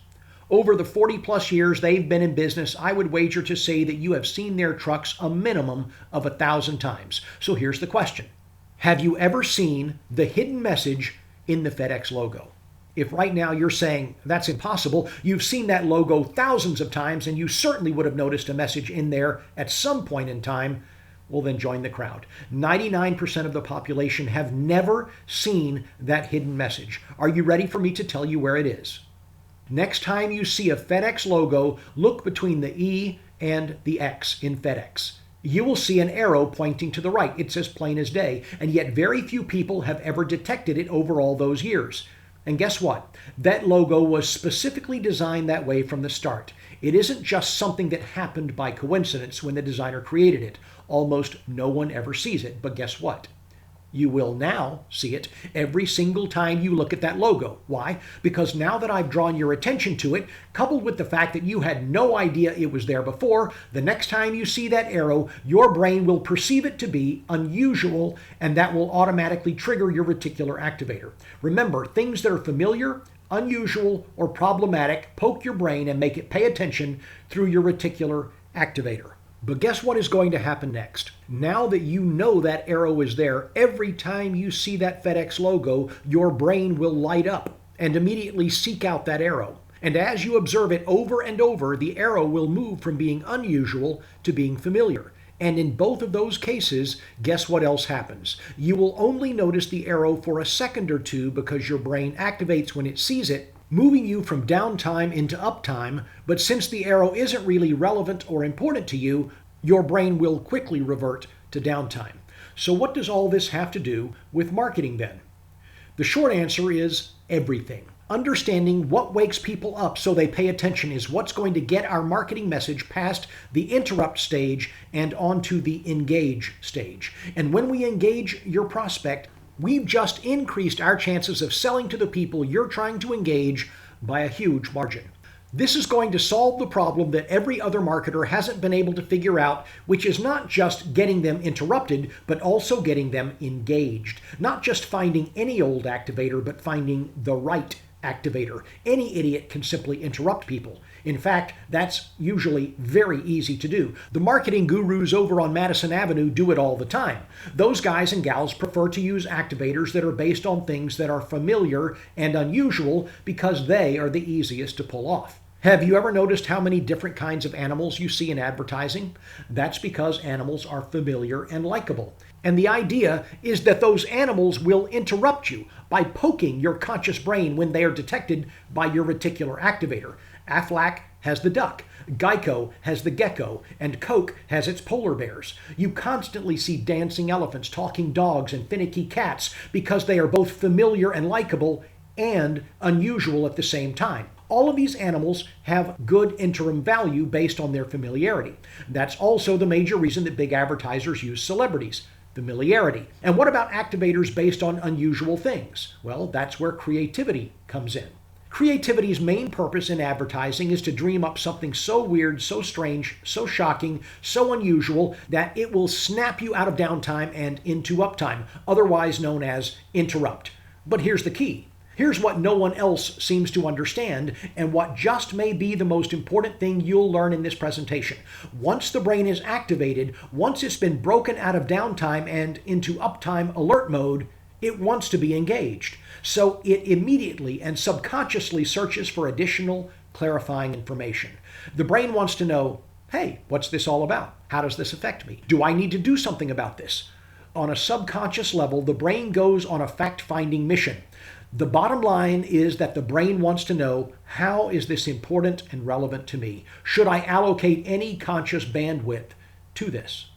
Over the 40 plus years they've been in business, I would wager to say that you have seen their trucks a minimum of 1,000 times. So here's the question. Have you ever seen the hidden message in the FedEx logo? If right now you're saying that's impossible, you've seen that logo thousands of times and you certainly would have noticed a message in there at some point in time, well then join the crowd. 99% of the population have never seen that hidden message. Are you ready for me to tell you where it is? Next time you see a FedEx logo, look between the E and the X in FedEx. You will see an arrow pointing to the right. It's as plain as day, and yet very few people have ever detected it over all those years. And guess what? That logo was specifically designed that way from the start. It isn't just something that happened by coincidence when the designer created it. Almost no one ever sees it, but guess what? You will now see it every single time you look at that logo. Why? Because now that I've drawn your attention to it, coupled with the fact that you had no idea it was there before, the next time you see that arrow, your brain will perceive it to be unusual, and that will automatically trigger your reticular activator. Remember, things that are familiar, unusual, or problematic poke your brain and make it pay attention through your reticular activator. But guess what is going to happen next? Now that you know that arrow is there, every time you see that FedEx logo, your brain will light up and immediately seek out that arrow. And as you observe it over and over, the arrow will move from being unusual to being familiar. And in both of those cases, guess what else happens? You will only notice the arrow for a second or two because your brain activates when it sees it, moving you from downtime into uptime, but since the arrow isn't really relevant or important to you, your brain will quickly revert to downtime. So what does all this have to do with marketing then? The short answer is everything. Understanding what wakes people up so they pay attention is what's going to get our marketing message past the interrupt stage and onto the engage stage. And when we engage your prospect, we've just increased our chances of selling to the people you're trying to engage by a huge margin. This is going to solve the problem that every other marketer hasn't been able to figure out, which is not just getting them interrupted, but also getting them engaged. Not just finding any old activator, but finding the right activator. Any idiot can simply interrupt people. In fact, that's usually very easy to do. The marketing gurus over on Madison Avenue do it all the time. Those guys and gals prefer to use activators that are based on things that are familiar and unusual because they are the easiest to pull off. Have you ever noticed how many different kinds of animals you see in advertising? That's because animals are familiar and likable. And the idea is that those animals will interrupt you by poking your conscious brain when they are detected by your reticular activator. Aflac has the duck, Geico has the gecko, and Coke has its polar bears. You constantly see dancing elephants, talking dogs, and finicky cats because they are both familiar and likable and unusual at the same time. All of these animals have good interim value based on their familiarity. That's also the major reason that big advertisers use celebrities. Familiarity. And what about activators based on unusual things? Well, that's where creativity comes in. Creativity's main purpose in advertising is to dream up something so weird, so strange, so shocking, so unusual that it will snap you out of downtime and into uptime, otherwise known as interrupt. But here's the key. Here's what no one else seems to understand, and what just may be the most important thing you'll learn in this presentation. Once the brain is activated, once it's been broken out of downtime and into uptime alert mode, it wants to be engaged. So it immediately and subconsciously searches for additional clarifying information. The brain wants to know, hey, what's this all about? How does this affect me? Do I need to do something about this? On a subconscious level, the brain goes on a fact-finding mission. The bottom line is that the brain wants to know, how is this important and relevant to me? Should I allocate any conscious bandwidth to this?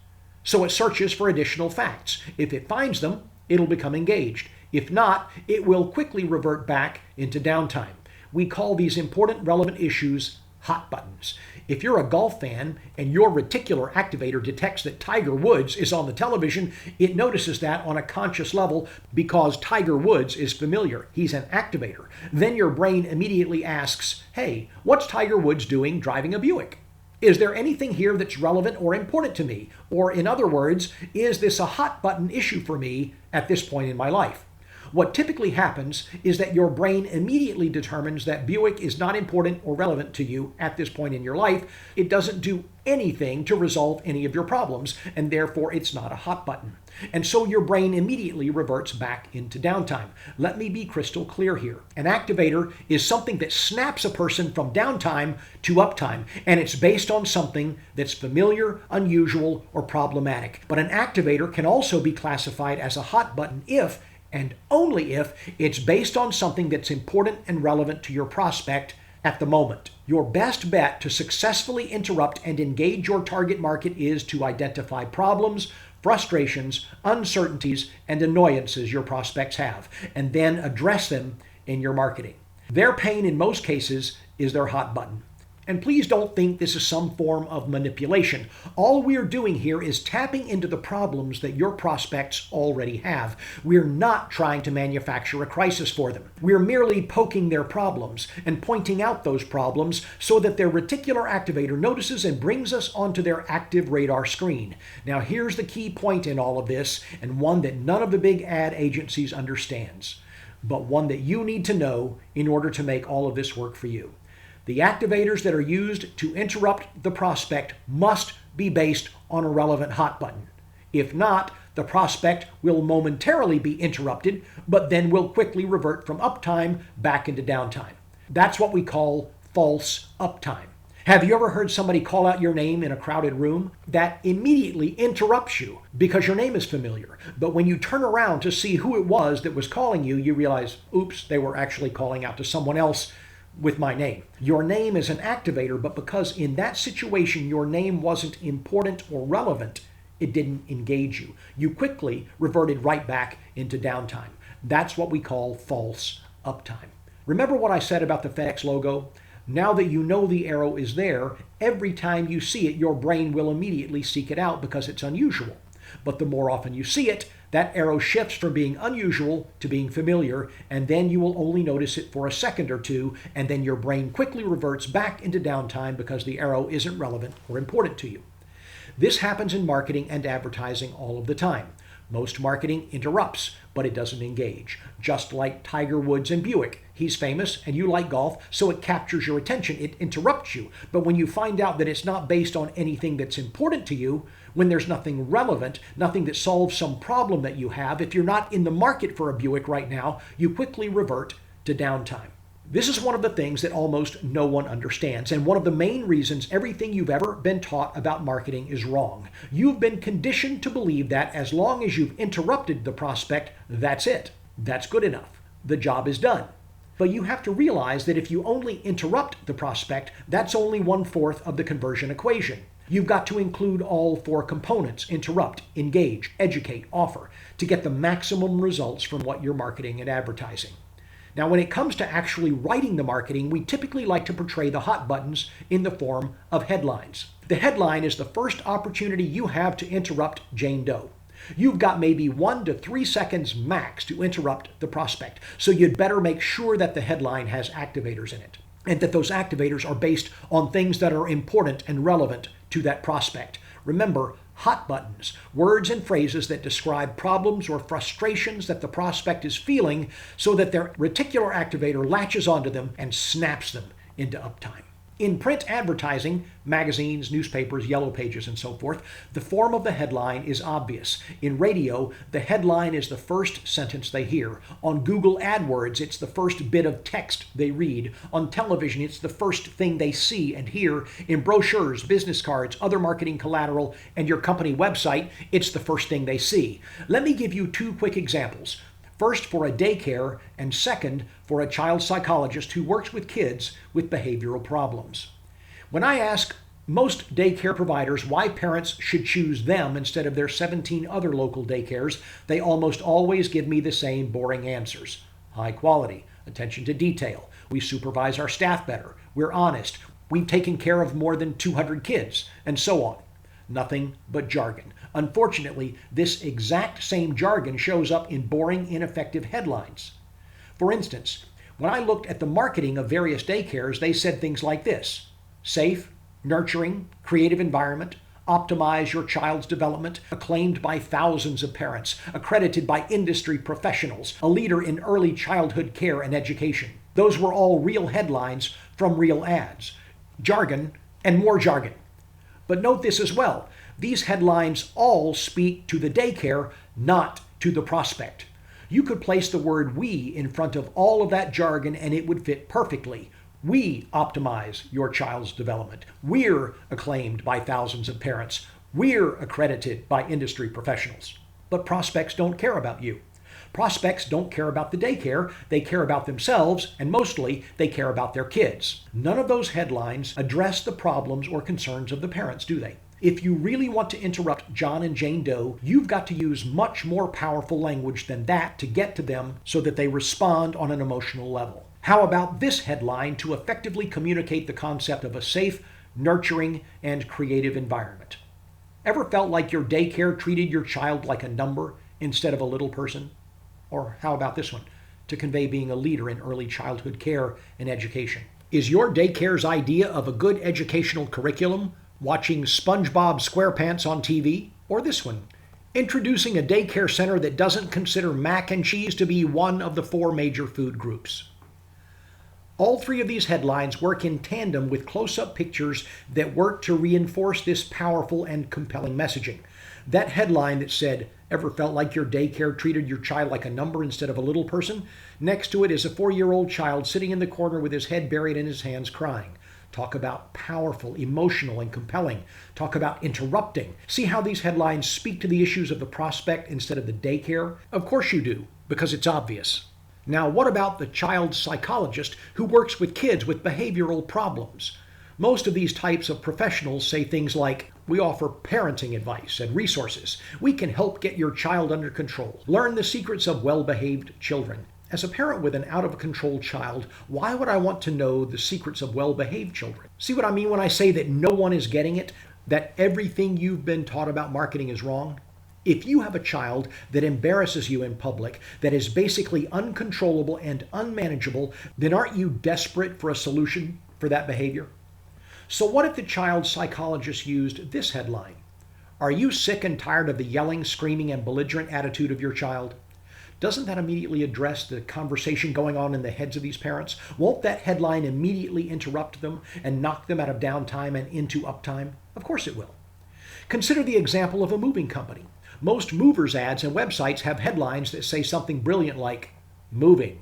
So it searches for additional facts. If it finds them, it'll become engaged. If not, it will quickly revert back into downtime. We call these important, relevant issues hot buttons. If you're a golf fan and your reticular activator detects that Tiger Woods is on the television, it notices that on a conscious level because Tiger Woods is familiar. He's an activator. Then your brain immediately asks, hey, what's Tiger Woods doing driving a Buick? Is there anything here that's relevant or important to me? Or in other words, is this a hot button issue for me at this point in my life? What typically happens is that your brain immediately determines that Buick is not important or relevant to you at this point in your life. It doesn't do anything to resolve any of your problems, and therefore it's not a hot button. And so your brain immediately reverts back into downtime. Let me be crystal clear here. An activator is something that snaps a person from downtime to uptime, and it's based on something that's familiar, unusual, or problematic. But an activator can also be classified as a hot button if and only if it's based on something that's important and relevant to your prospect at the moment. Your best bet to successfully interrupt and engage your target market is to identify problems, frustrations, uncertainties, and annoyances your prospects have, and then address them in your marketing. Their pain in most cases is their hot button. And please don't think this is some form of manipulation. All we're doing here is tapping into the problems that your prospects already have. We're not trying to manufacture a crisis for them. We're merely poking their problems and pointing out those problems so that their reticular activator notices and brings us onto their active radar screen. Now here's the key point in all of this, and one that none of the big ad agencies understands, but one that you need to know in order to make all of this work for you. The activators that are used to interrupt the prospect must be based on a relevant hot button. If not, the prospect will momentarily be interrupted, but then will quickly revert from uptime back into downtime. That's what we call false uptime. Have you ever heard somebody call out your name in a crowded room? That immediately interrupts you because your name is familiar. But when you turn around to see who it was that was calling you, you realize, oops, they were actually calling out to someone else with my name. Your name is an activator, but because in that situation your name wasn't important or relevant, it didn't engage you. You quickly reverted right back into downtime. That's what we call false uptime. Remember what I said about the FedEx logo? Now that you know the arrow is there, every time you see it, your brain will immediately seek it out because it's unusual. But the more often you see it, that arrow shifts from being unusual to being familiar, and then you will only notice it for a second or two, and then your brain quickly reverts back into downtime because the arrow isn't relevant or important to you. This happens in marketing and advertising all of the time. Most marketing interrupts, but it doesn't engage. Just like Tiger Woods and Buick. He's famous and you like golf, so it captures your attention. It interrupts you. But when you find out that it's not based on anything that's important to you, when there's nothing relevant, nothing that solves some problem that you have, if you're not in the market for a Buick right now, you quickly revert to downtime. This is one of the things that almost no one understands, and one of the main reasons everything you've ever been taught about marketing is wrong. You've been conditioned to believe that as long as you've interrupted the prospect, that's it. That's good enough. The job is done. But you have to realize that if you only interrupt the prospect, that's only 1/4 of the conversion equation. You've got to include all 4 components: interrupt, engage, educate, offer, to get the maximum results from what you're marketing and advertising. Now, when it comes to actually writing the marketing, we typically like to portray the hot buttons in the form of headlines. The headline is the first opportunity you have to interrupt Jane Doe. You've got maybe 1 to 3 seconds max to interrupt the prospect, so you'd better make sure that the headline has activators in it, and that those activators are based on things that are important and relevant to that prospect. Remember, hot buttons, words and phrases that describe problems or frustrations that the prospect is feeling so that their reticular activator latches onto them and snaps them into uptime. In print advertising, magazines, newspapers, yellow pages, and so forth, the form of the headline is obvious. In radio, the headline is the first sentence they hear. On Google AdWords, it's the first bit of text they read. On television, it's the first thing they see and hear. In brochures, business cards, other marketing collateral, and your company website, it's the first thing they see. Let me give you two quick examples. First, for a daycare, and second, for a child psychologist who works with kids with behavioral problems. When I ask most daycare providers why parents should choose them instead of their 17 other local daycares, they almost always give me the same boring answers. High quality, attention to detail, we supervise our staff better, we're honest, we've taken care of more than 200 kids, and so on. Nothing but jargon. Unfortunately, this exact same jargon shows up in boring, ineffective headlines. For instance, when I looked at the marketing of various daycares, they said things like this: safe, nurturing, creative environment, optimize your child's development, acclaimed by thousands of parents, accredited by industry professionals, a leader in early childhood care and education. Those were all real headlines from real ads. Jargon and more jargon. But note this as well. These headlines all speak to the daycare, not to the prospect. You could place the word "we" in front of all of that jargon and it would fit perfectly. We optimize your child's development. We're acclaimed by thousands of parents. We're accredited by industry professionals. But prospects don't care about you. Prospects don't care about the daycare, they care about themselves, and mostly they care about their kids. None of those headlines address the problems or concerns of the parents, do they? If you really want to interrupt John and Jane Doe, you've got to use much more powerful language than that to get to them so that they respond on an emotional level. How about this headline to effectively communicate the concept of a safe, nurturing, and creative environment? Ever felt like your daycare treated your child like a number instead of a little person? Or how about this one, to convey being a leader in early childhood care and education? Is your daycare's idea of a good educational curriculum watching SpongeBob SquarePants on TV? Or this one, introducing a daycare center that doesn't consider mac and cheese to be one of the 4 major food groups? All 3 of these headlines work in tandem with close-up pictures that work to reinforce this powerful and compelling messaging. That headline that said, "Ever felt like your daycare treated your child like a number instead of a little person?" Next to it is a 4-year-old child sitting in the corner with his head buried in his hands crying. Talk about powerful, emotional, and compelling. Talk about interrupting. See how these headlines speak to the issues of the prospect instead of the daycare? Of course you do, because it's obvious. Now, what about the child psychologist who works with kids with behavioral problems? Most of these types of professionals say things like, "We offer parenting advice and resources. We can help get your child under control. Learn the secrets of well-behaved children." As a parent with an out-of-control child, why would I want to know the secrets of well-behaved children? See what I mean when I say that no one is getting it? That everything you've been taught about marketing is wrong? If you have a child that embarrasses you in public, that is basically uncontrollable and unmanageable, then aren't you desperate for a solution for that behavior? So what if the child psychologist used this headline? Are you sick and tired of the yelling, screaming, and belligerent attitude of your child? Doesn't that immediately address the conversation going on in the heads of these parents? Won't that headline immediately interrupt them and knock them out of downtime and into uptime? Of course it will. Consider the example of a moving company. Most movers ads and websites have headlines that say something brilliant like, "Moving."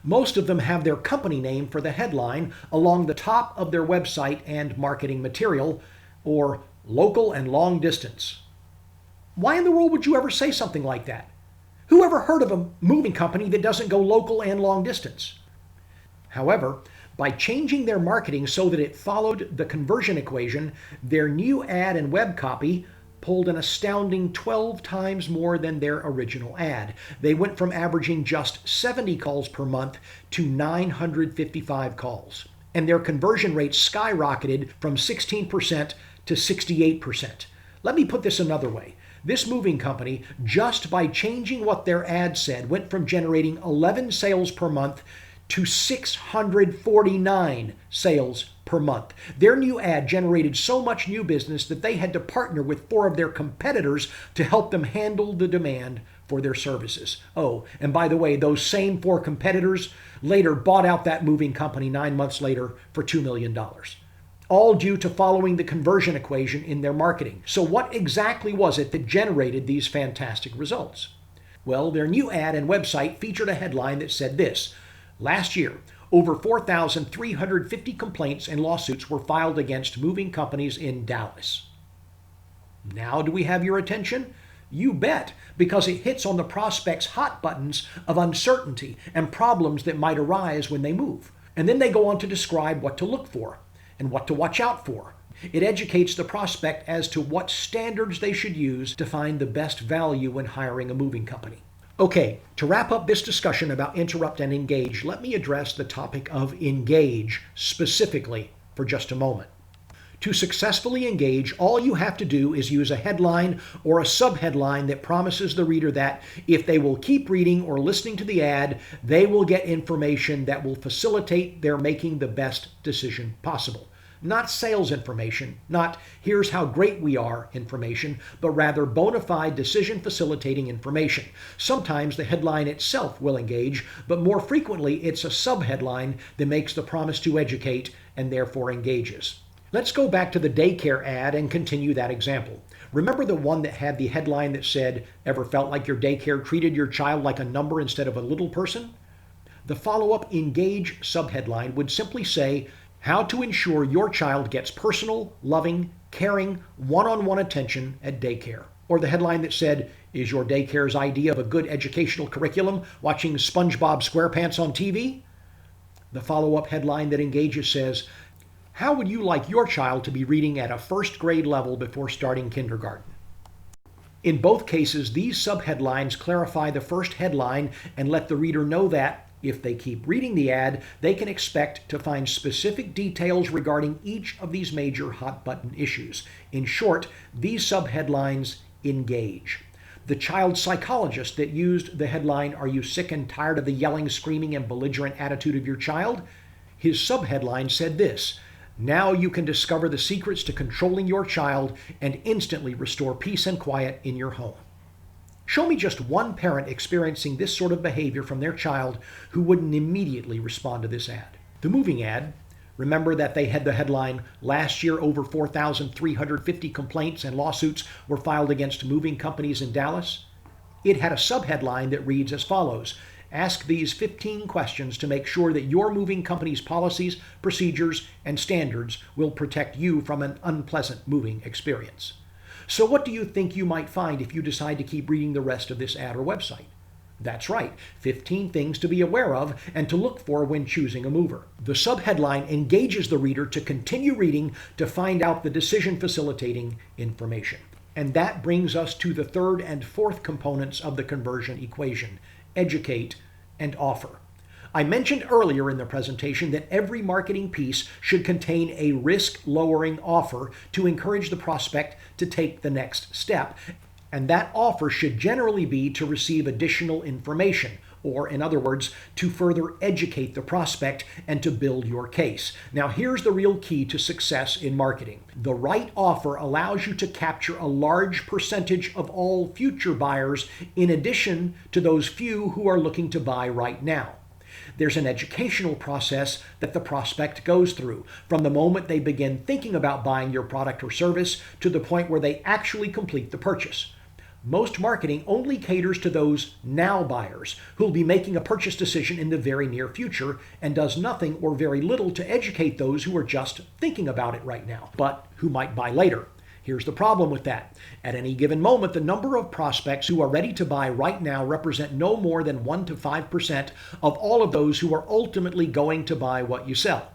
Most of them have their company name for the headline along the top of their website and marketing material, or "local and long distance." Why in the world would you ever say something like that? Who ever heard of a moving company that doesn't go local and long distance? However, by changing their marketing so that it followed the conversion equation, their new ad and web copy pulled an astounding 12 times more than their original ad. They went from averaging just 70 calls per month to 955 calls. And their conversion rate skyrocketed from 16% to 68%. Let me put this another way. This moving company, just by changing what their ad said, went from generating 11 sales per month to 649 sales per month. Their new ad generated so much new business that they had to partner with 4 of their competitors to help them handle the demand for their services. Oh, and by the way, those same 4 competitors later bought out that moving company 9 months later for $2 million. All due to following the conversion equation in their marketing. So what exactly was it that generated these fantastic results? Well, their new ad and website featured a headline that said this: last year, over 4,350 complaints and lawsuits were filed against moving companies in Dallas. Now do we have your attention? You bet, because it hits on the prospect's hot buttons of uncertainty and problems that might arise when they move. And then they go on to describe what to look for and what to watch out for. It educates the prospect as to what standards they should use to find the best value when hiring a moving company. Okay, to wrap up this discussion about interrupt and engage, let me address the topic of engage specifically for just a moment. To successfully engage, all you have to do is use a headline or a subheadline that promises the reader that if they will keep reading or listening to the ad, they will get information that will facilitate their making the best decision possible. Not sales information, not here's how great we are information, but rather bona fide decision facilitating information. Sometimes the headline itself will engage, but more frequently it's a subheadline that makes the promise to educate and therefore engages. Let's go back to the Daycare ad and continue that example. Remember the one that had the headline that said, "Ever felt like your daycare treated your child like a number instead of a little person?" The follow-up engage subheadline would simply say, "How to ensure your child gets personal, loving, caring, one-on-one attention at daycare." Or the headline that said, "Is your daycare's idea of a good educational curriculum watching SpongeBob SquarePants on TV?" The follow-up headline that engages says, "How would you like your child to be reading at a first grade level before starting kindergarten?" In both cases, these subheadlines clarify the first headline and let the reader know that, if they keep reading the ad, they can expect to find specific details regarding each of these major hot-button issues. In short, these subheadlines engage. The child psychologist that used the headline, "Are you sick and tired of the yelling, screaming, and belligerent attitude of your child?" His subheadline said this: "Now you can discover the secrets to controlling your child and instantly restore peace and quiet in your home." Show me just one parent experiencing this sort of behavior from their child who wouldn't immediately respond to this ad. The moving ad, remember that they had the headline, "Last year over 4,350 complaints and lawsuits were filed against moving companies in Dallas"? It had a subheadline that reads as follows: "Ask these 15 questions to make sure that your moving company's policies, procedures, and standards will protect you from an unpleasant moving experience." So what do you think you might find if you decide to keep reading the rest of this ad or website? That's right, 15 things to be aware of and to look for when choosing a mover. The subheadline engages the reader to continue reading to find out the decision facilitating information. And that brings us to the third and fourth components of the conversion equation: educate and offer. I mentioned earlier in the presentation that every marketing piece should contain a risk-lowering offer to encourage the prospect to take the next step. And that offer should generally be to receive additional information, or in other words, to further educate the prospect and to build your case. Now here's the real key to success in marketing. The right offer allows you to capture a large percentage of all future buyers in addition to those few who are looking to buy right now. There's an educational process that the prospect goes through, from the moment they begin thinking about buying your product or service to the point where they actually complete the purchase. Most marketing only caters to those now buyers who'll be making a purchase decision in the very near future and does nothing or very little to educate those who are just thinking about it right now, but who might buy later. Here's the problem with that. At any given moment, the number of prospects who are ready to buy right now represent no more than 1 to 5% of all of those who are ultimately going to buy what you sell.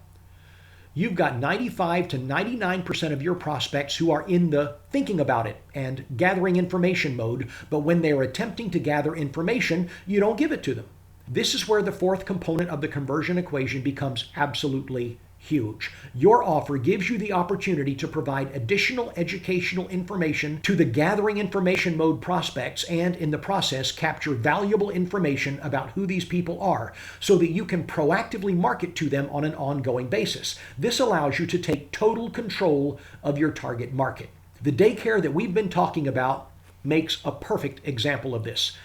You've got 95 to 99% of your prospects who are in the thinking about it and gathering information mode, but when they are attempting to gather information, you don't give it to them. This is where the fourth component of the conversion equation becomes absolutely huge. Your offer gives you the opportunity to provide additional educational information to the gathering information mode prospects and in the process capture valuable information about who these people are so that you can proactively market to them on an ongoing basis. This allows you to take total control of your target market. The daycare that we've been talking about makes a perfect example of this.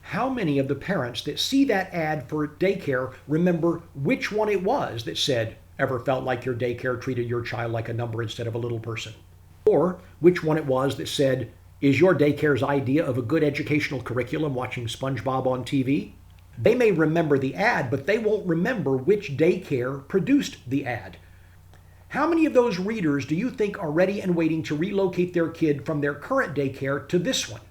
How many of the parents that see that ad for daycare remember which one it was that said, "Ever felt like your daycare treated your child like a number instead of a little person?" Or which one it was that said, "Is your daycare's idea of a good educational curriculum watching SpongeBob on TV?" They may remember the ad, but they won't remember which daycare produced the ad. How many of those readers do you think are ready and waiting to relocate their kid from their current daycare to this one,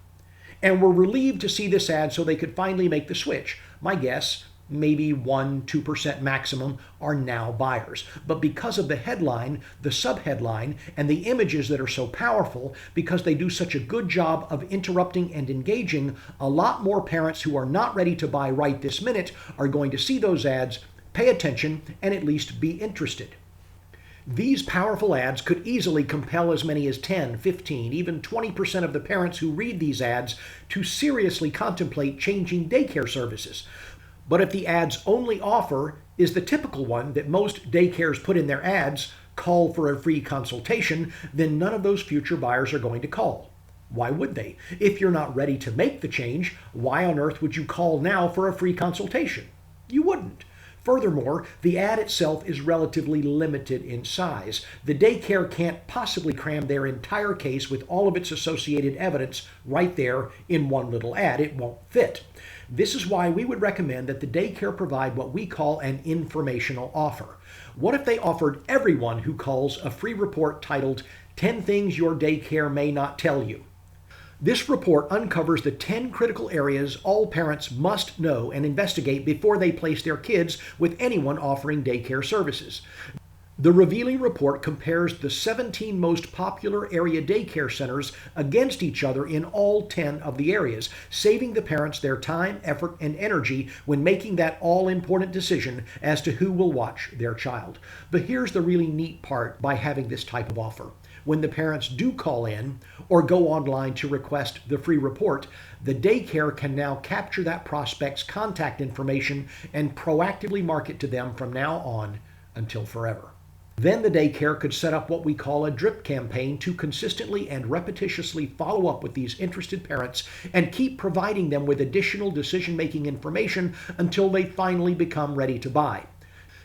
and were relieved to see this ad so they could finally make the switch? My guess, maybe 1-2% maximum, are now buyers. But because of the headline, the subheadline, and the images that are so powerful, because they do such a good job of interrupting and engaging, a lot more parents who are not ready to buy right this minute are going to see those ads, pay attention, and at least be interested. These powerful ads could easily compel as many as 10, 15, even 20% of the parents who read these ads to seriously contemplate changing daycare services. But if the ad's only offer is the typical one that most daycares put in their ads, call for a free consultation, then none of those future buyers are going to call. Why would they? If you're not ready to make the change, why on earth would you call now for a free consultation? You wouldn't. Furthermore, the ad itself is relatively limited in size. The daycare can't possibly cram their entire case with all of its associated evidence right there in one little ad. It won't fit. This is why we would recommend that the daycare provide what we call an informational offer. What if they offered everyone who calls a free report titled 10 Things Your Daycare May Not Tell You? This report uncovers the 10 critical areas all parents must know and investigate before they place their kids with anyone offering daycare services. The revealing report compares the 17 most popular area daycare centers against each other in all 10 of the areas, saving the parents their time, effort, and energy when making that all-important decision as to who will watch their child. But here's the really neat part by having this type of offer. When the parents do call in or go online to request the free report, the daycare can now capture that prospect's contact information and proactively market to them from now on until forever. Then the daycare could set up what we call a drip campaign to consistently and repetitiously follow up with these interested parents and keep providing them with additional decision-making information until they finally become ready to buy.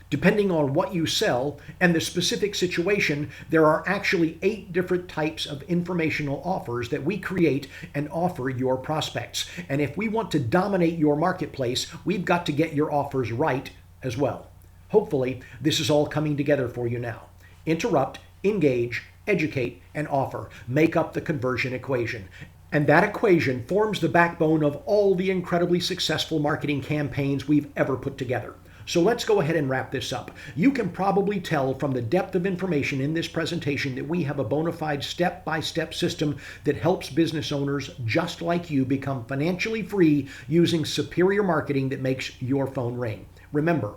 Depending on what you sell and the specific situation, there are actually 8 different types of informational offers that we create and offer your prospects. And if we want to dominate your marketplace, we've got to get your offers right as well. Hopefully, this is all coming together for you now. Interrupt, engage, educate, and offer make up the conversion equation. And that equation forms the backbone of all the incredibly successful marketing campaigns we've ever put together. So let's go ahead and wrap this up. You can probably tell from the depth of information in this presentation that we have a bona fide step-by-step system that helps business owners just like you become financially free using superior marketing that makes your phone ring. Remember,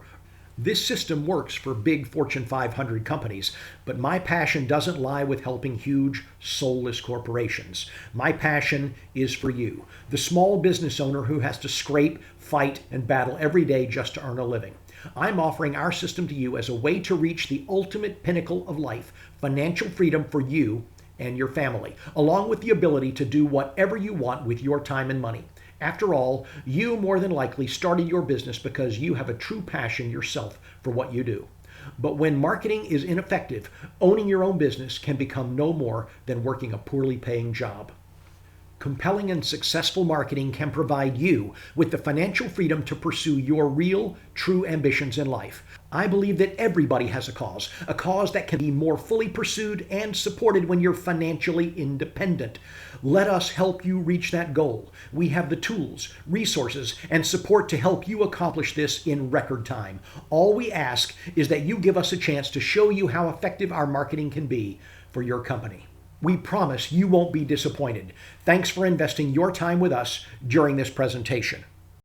this system works for big Fortune 500 companies, but my passion doesn't lie with helping huge, soulless corporations. My passion is for you, the small business owner who has to scrape, fight, and battle every day just to earn a living. I'm offering our system to you as a way to reach the ultimate pinnacle of life, financial freedom for you and your family, along with the ability to do whatever you want with your time and money. After all, you more than likely started your business because you have a true passion yourself for what you do. But when marketing is ineffective, owning your own business can become no more than working a poorly paying job. Compelling and successful marketing can provide you with the financial freedom to pursue your real, true ambitions in life. I believe that everybody has a cause that can be more fully pursued and supported when you're financially independent. Let us help you reach that goal. We have the tools, resources, and support to help you accomplish this in record time. All we ask is that you give us a chance to show you how effective our marketing can be for your company. We promise you won't be disappointed. Thanks for investing your time with us during this presentation.